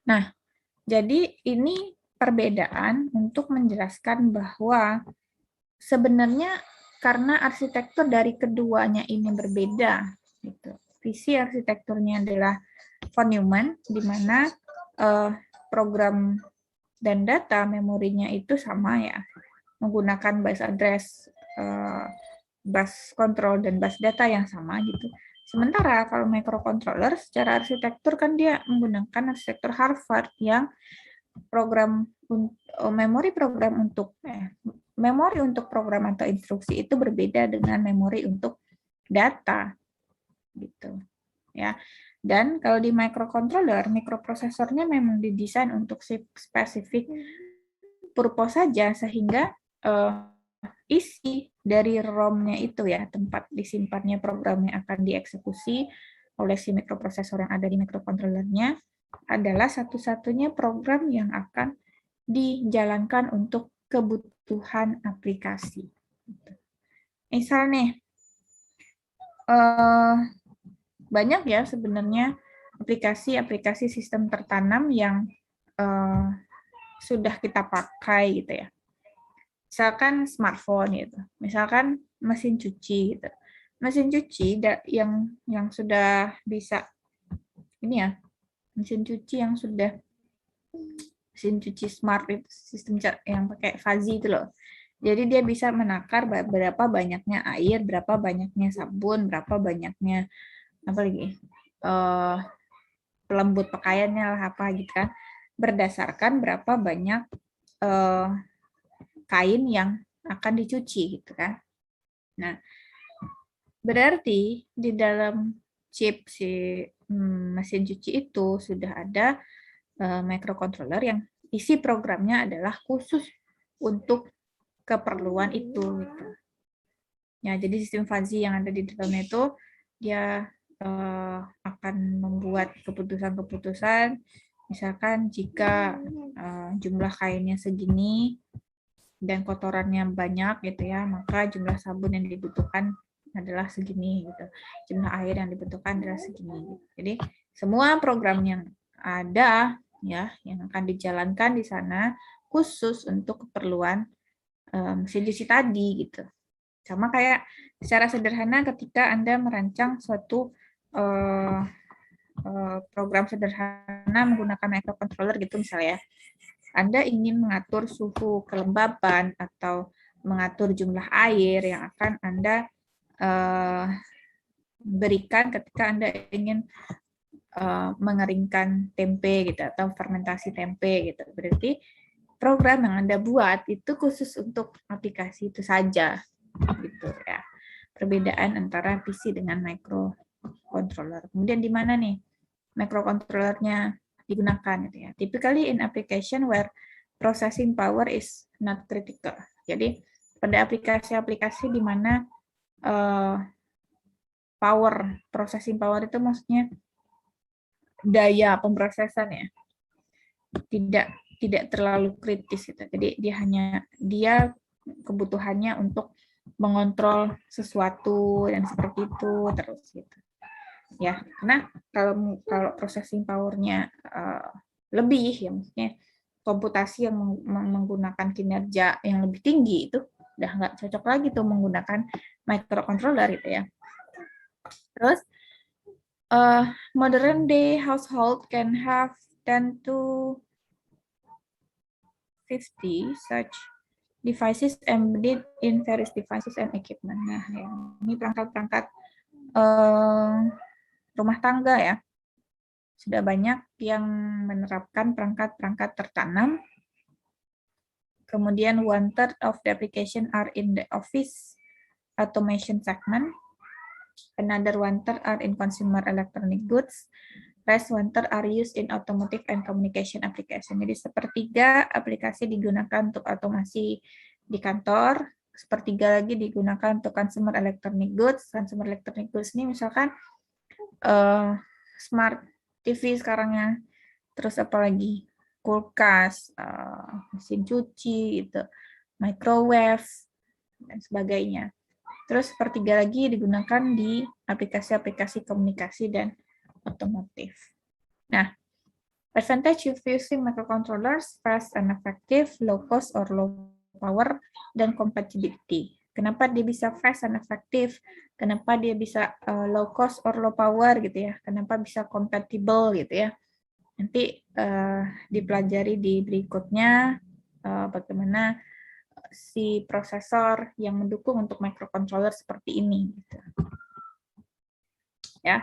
Nah, jadi ini perbedaan untuk menjelaskan bahwa sebenarnya karena arsitektur dari keduanya ini berbeda, gitu. Visi arsitekturnya adalah von Neumann, di mana program dan data memorinya itu sama ya, menggunakan bus address, bus control dan bus data yang sama gitu. Sementara kalau microcontroller secara arsitektur kan dia menggunakan arsitektur Harvard yang memori untuk program atau instruksi itu berbeda dengan memori untuk data gitu ya. Dan kalau di microcontroller, mikroprosesornya memang didesain untuk spesifik purpose saja, sehingga isi dari ROM-nya itu ya, tempat disimpannya program yang akan dieksekusi oleh si mikroprosesor yang ada di microcontroller-nya adalah satu-satunya program yang akan dijalankan untuk kebutuhan kebutuhan aplikasi. Misal nih, banyak ya sebenarnya aplikasi-aplikasi sistem tertanam yang sudah kita pakai gitu ya. Misalkan smartphone gitu, misalkan mesin cuci gitu. Mesin cuci yang sudah bisa ini ya, mesin cuci yang sudah mesin cuci smart itu sistem yang pakai fuzzy itu loh. Jadi dia bisa menakar berapa banyaknya air, berapa banyaknya sabun, berapa banyaknya apa lagi pelembut pakaiannya lah apa gitu kan, berdasarkan berapa banyak kain yang akan dicuci gitu kan. Nah, berarti di dalam chip si mesin cuci itu sudah ada microcontroller yang isi programnya adalah khusus untuk keperluan itu gitu. Ya, jadi sistem fuzzy yang ada di dalamnya itu dia akan membuat keputusan-keputusan, misalkan jika jumlah kainnya segini dan kotorannya banyak gitu ya, maka jumlah sabun yang dibutuhkan adalah segini gitu. Jumlah air yang dibutuhkan adalah segini. Gitu. Jadi semua program yang ada ya yang akan dijalankan di sana khusus untuk keperluan mesin cuci tadi gitu. Sama kayak secara sederhana ketika Anda merancang suatu program sederhana menggunakan microcontroller gitu misalnya. Anda ingin mengatur suhu kelembaban atau mengatur jumlah air yang akan Anda berikan ketika Anda ingin mengeringkan tempe gitu atau fermentasi tempe gitu. Berarti program yang Anda buat itu khusus untuk aplikasi itu saja gitu ya. Perbedaan antara PC dengan microcontroller. Kemudian di mana nih microcontrollernya digunakan gitu ya. Typically in application where processing power is not critical. Jadi pada aplikasi-aplikasi di mana processing power itu maksudnya daya pemrosesan ya tidak terlalu kritis gitu. Jadi dia kebutuhannya untuk mengontrol sesuatu dan seperti itu terus gitu. Ya, karena kalau processing power-nya lebih ya maksudnya komputasi yang menggunakan kinerja yang lebih tinggi itu udah nggak cocok lagi tuh menggunakan microcontroller gitu ya. Terus modern day household can have 10 to 50 such devices embedded in various devices and equipment. Nah, ya, ini perangkat-perangkat rumah tangga ya. Sudah banyak yang menerapkan perangkat-perangkat tertanam. Kemudian 1/3 of the application are in the office automation segment. Another 1/3 are in consumer electronic goods. Rest 1/3 are used in automotive and communication application. Jadi sepertiga aplikasi digunakan untuk otomasi di kantor, sepertiga lagi digunakan untuk consumer electronic goods. Consumer electronic goods ini misalkan smart TV sekarang ya, terus apalagi kulkas, mesin cuci, itu, microwave dan sebagainya. Terus sepertiga lagi digunakan di aplikasi-aplikasi komunikasi dan otomotif. Nah, advantage of using microcontrollers, fast and effective, low cost or low power, dan compatibility. Kenapa dia bisa fast and effective? Kenapa dia bisa low cost or low power gitu ya? Kenapa bisa compatible gitu ya? Nanti dipelajari di berikutnya bagaimana si prosesor yang mendukung untuk microcontroller seperti ini. Gitu. Ya,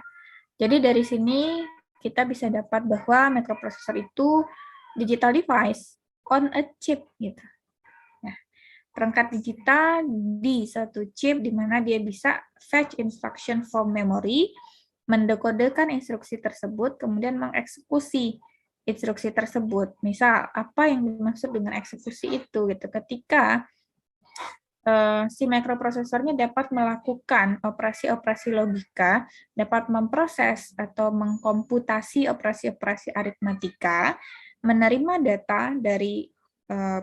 jadi dari sini kita bisa dapat bahwa microprocessor itu digital device on a chip gitu. Nah, perangkat digital di satu chip di mana dia bisa fetch instruction from memory, mendekodekan instruksi tersebut, kemudian mengeksekusi instruksi tersebut. Misal, apa yang dimaksud dengan eksekusi itu gitu. Ketika si microprosesornya dapat melakukan operasi-operasi logika, dapat memproses atau mengkomputasi operasi-operasi aritmatika, menerima data dari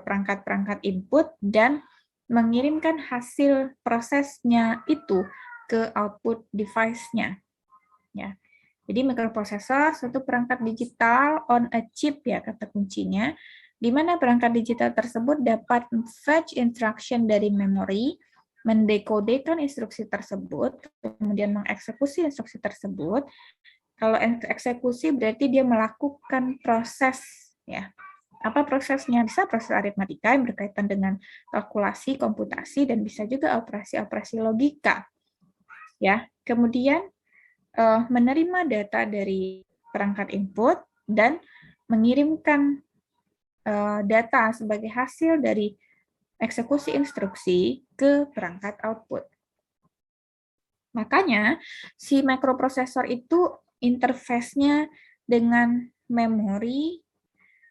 perangkat-perangkat input dan mengirimkan hasil prosesnya itu ke output device-nya. Ya. Jadi mikroprosesor suatu perangkat digital on a chip ya kata kuncinya, di mana perangkat digital tersebut dapat fetch instruction dari memori, mendekodekan instruksi tersebut, kemudian mengeksekusi instruksi tersebut. Kalau eksekusi berarti dia melakukan proses ya. Apa prosesnya? Bisa proses aritmatika yang berkaitan dengan kalkulasi, komputasi, dan bisa juga operasi-operasi logika. Ya, kemudian menerima data dari perangkat input dan mengirimkan data sebagai hasil dari eksekusi instruksi ke perangkat output. Makanya si mikroprosesor itu interface-nya dengan memori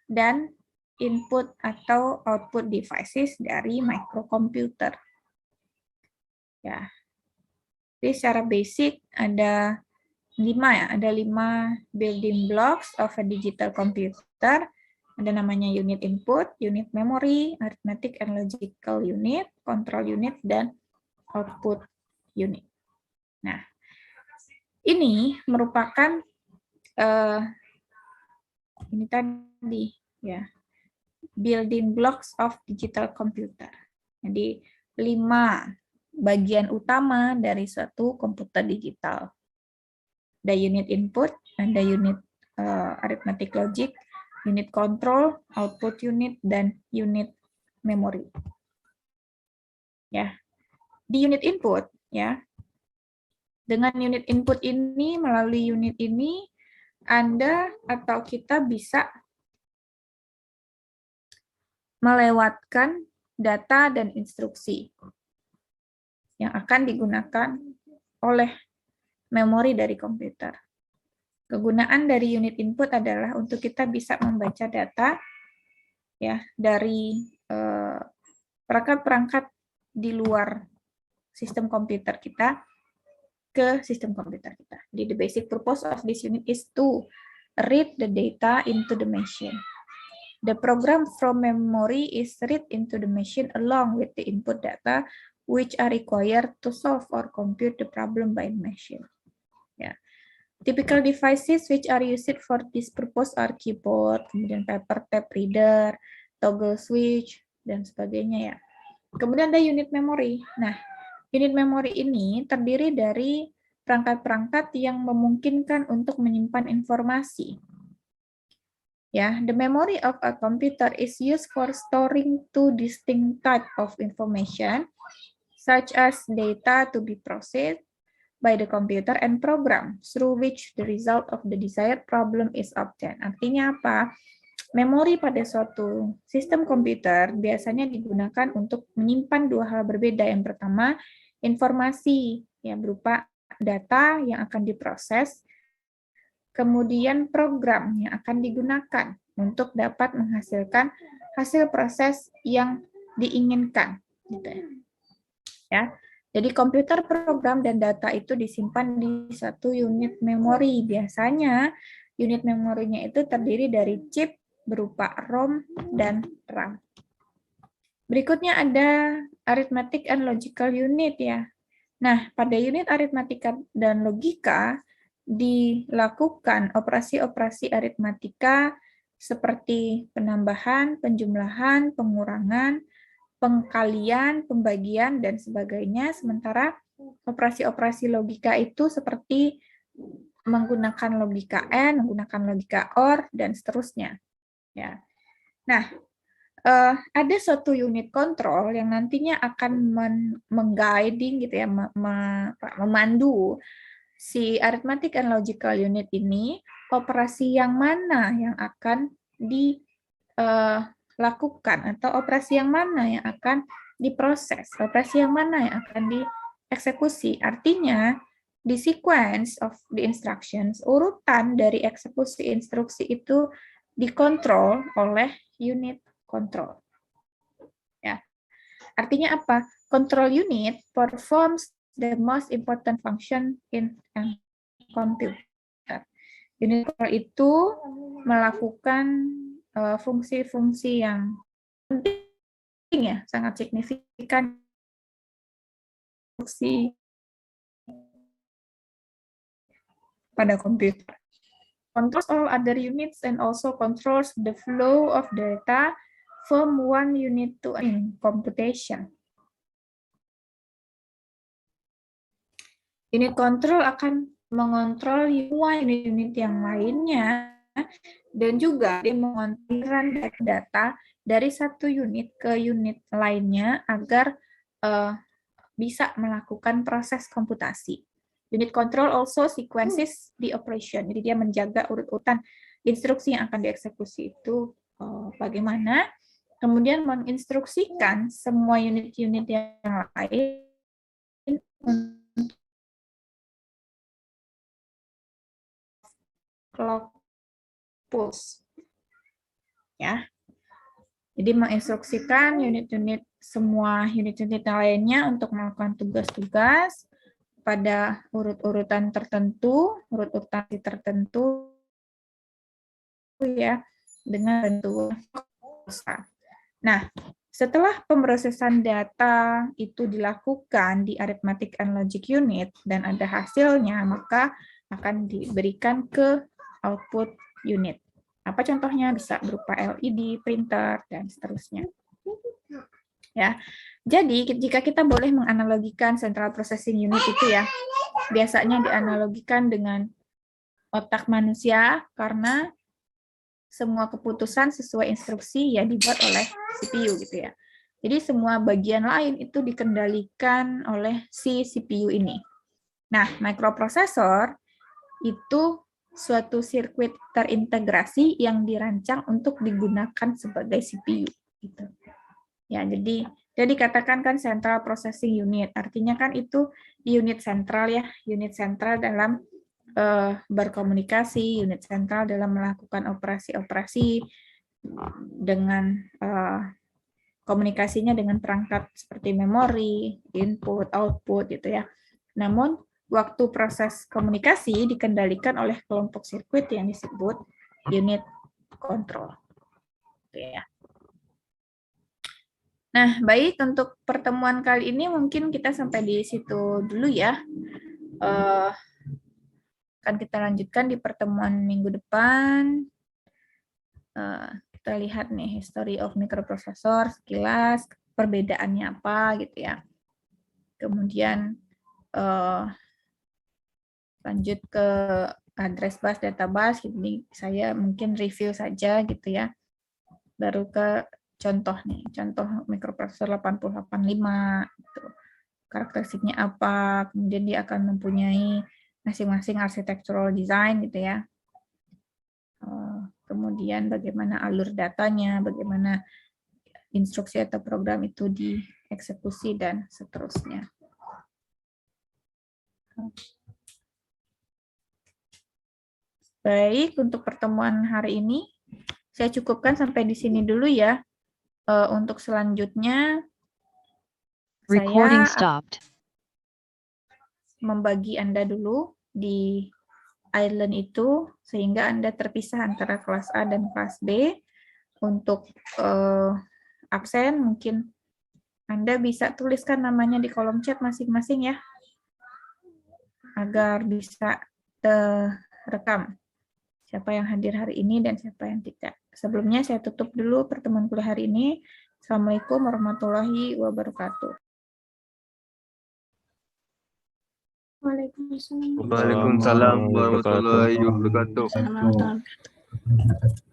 dan input atau output devices dari microcomputer. Ya. Jadi secara basic ada 5 ya, ada 5 building blocks of a digital computer. Ada namanya unit input, unit memory, arithmetic and logical unit, control unit, dan output unit. Nah, ini merupakan ini tadi ya, building blocks of digital computer. Jadi 5 bagian utama dari suatu komputer digital. Ada unit input, ada unit arithmetic logic, unit control, output unit, dan unit memory. Ya, di unit input ya, dengan unit input ini melalui unit ini Anda atau kita bisa melewatkan data dan instruksi yang akan digunakan oleh memori dari komputer. Kegunaan dari unit input adalah untuk kita bisa membaca data ya dari perangkat-perangkat di luar sistem komputer kita ke sistem komputer kita. Jadi the basic purpose of this unit is to read the data into the machine. The program from memory is read into the machine along with the input data which are required to solve or compute the problem by the machine. Ya. Typical devices which are used for this purpose are keyboard, kemudian paper tape reader, toggle switch, dan sebagainya ya. Kemudian ada unit memory. Nah, unit memory ini terdiri dari perangkat-perangkat yang memungkinkan untuk menyimpan informasi. Ya, the memory of a computer is used for storing two distinct type of information, such as data to be processed by the computer and program, through which the result of the desired problem is obtained. Artinya apa? Memori pada suatu sistem komputer biasanya digunakan untuk menyimpan dua hal berbeda. Yang pertama, informasi yang berupa data yang akan diproses, kemudian program yang akan digunakan untuk dapat menghasilkan hasil proses yang diinginkan. Gitu ya. Jadi komputer, program, dan data itu disimpan di satu unit memori. Biasanya unit memorinya itu terdiri dari chip berupa ROM dan RAM. Berikutnya ada arithmetic and logical unit ya. Nah, pada unit aritmatika dan logika dilakukan operasi-operasi aritmatika seperti penambahan, penjumlahan, pengurangan, pengkalian, pembagian, dan sebagainya. Sementara operasi-operasi logika itu seperti menggunakan logika AND, menggunakan logika OR, dan seterusnya. Ya. Nah, ada suatu unit kontrol yang nantinya akan mengguiding gitu ya, memandu si arithmetic and logical unit ini, operasi yang mana yang akan dilakukan atau operasi yang mana yang akan diproses, operasi yang mana yang akan dieksekusi. Artinya di sequence of the instructions, urutan dari eksekusi instruksi itu dikontrol oleh unit control. Ya. Artinya apa? Control unit performs the most important function in a computer. Unit control itu melakukan fungsi-fungsi yang penting ya, sangat signifikan fungsi pada komputer. Controls all other units and also controls the flow of data from one unit to in computation. Unit control akan mengontrol semua unit-unit yang lainnya dan juga dia mengontrol data dari satu unit ke unit lainnya agar bisa melakukan proses komputasi. Unit control also sequences the operation. Jadi dia menjaga urut-urutan instruksi yang akan dieksekusi itu bagaimana. Kemudian menginstruksikan semua unit-unit yang lain clock pulse. Ya. Jadi menginstruksikan unit-unit semua unit-unit yang lainnya untuk melakukan tugas-tugas pada urut-urutan tertentu ya, dengan bentuk pulsa. Nah, setelah pemrosesan data itu dilakukan di arithmetic and logic unit dan ada hasilnya, maka akan diberikan ke output unit. Apa contohnya? Bisa berupa LED, printer, dan seterusnya. Ya, jadi jika kita boleh menganalogikan central processing unit itu ya, biasanya dianalogikan dengan otak manusia karena semua keputusan sesuai instruksi ya dibuat oleh CPU gitu ya. Jadi semua bagian lain itu dikendalikan oleh si CPU ini. Nah, microprocessor itu suatu sirkuit terintegrasi yang dirancang untuk digunakan sebagai CPU gitu. Ya, jadi dikatakan kan central processing unit, artinya kan itu unit sentral ya, unit sentral dalam berkomunikasi, unit sentral dalam melakukan operasi-operasi dengan komunikasinya dengan perangkat seperti memori, input, output gitu ya. Namun waktu proses komunikasi dikendalikan oleh kelompok sirkuit yang disebut unit control. Gitu ya. Nah, baik, untuk pertemuan kali ini mungkin kita sampai di situ dulu ya. Akan kita lanjutkan di pertemuan minggu depan. Kita lihat nih, history of microprocessor, sekilas, perbedaannya apa gitu ya. Kemudian lanjut ke address bus, data bus, ini saya mungkin review saja gitu ya. Baru ke contoh nih, contoh microprocessor 8085 gitu. Karakteristiknya apa, kemudian dia akan mempunyai masing-masing architectural design gitu ya. Kemudian bagaimana alur datanya, bagaimana instruksi atau program itu dieksekusi dan seterusnya. Baik, untuk pertemuan hari ini saya cukupkan sampai di sini dulu ya. Untuk selanjutnya Recording saya stopped. membagi Anda dulu di island itu sehingga Anda terpisah antara kelas A dan kelas B. Untuk absen mungkin Anda bisa tuliskan namanya di kolom chat masing-masing ya, agar bisa terekam siapa yang hadir hari ini dan siapa yang tidak. Sebelumnya saya tutup dulu pertemuan kuliah hari ini. Assalamualaikum warahmatullahi wabarakatuh. Waalaikumsalam. Waalaikumsalam warahmatullahi wabarakatuh. Warahmatullahi wabarakatuh.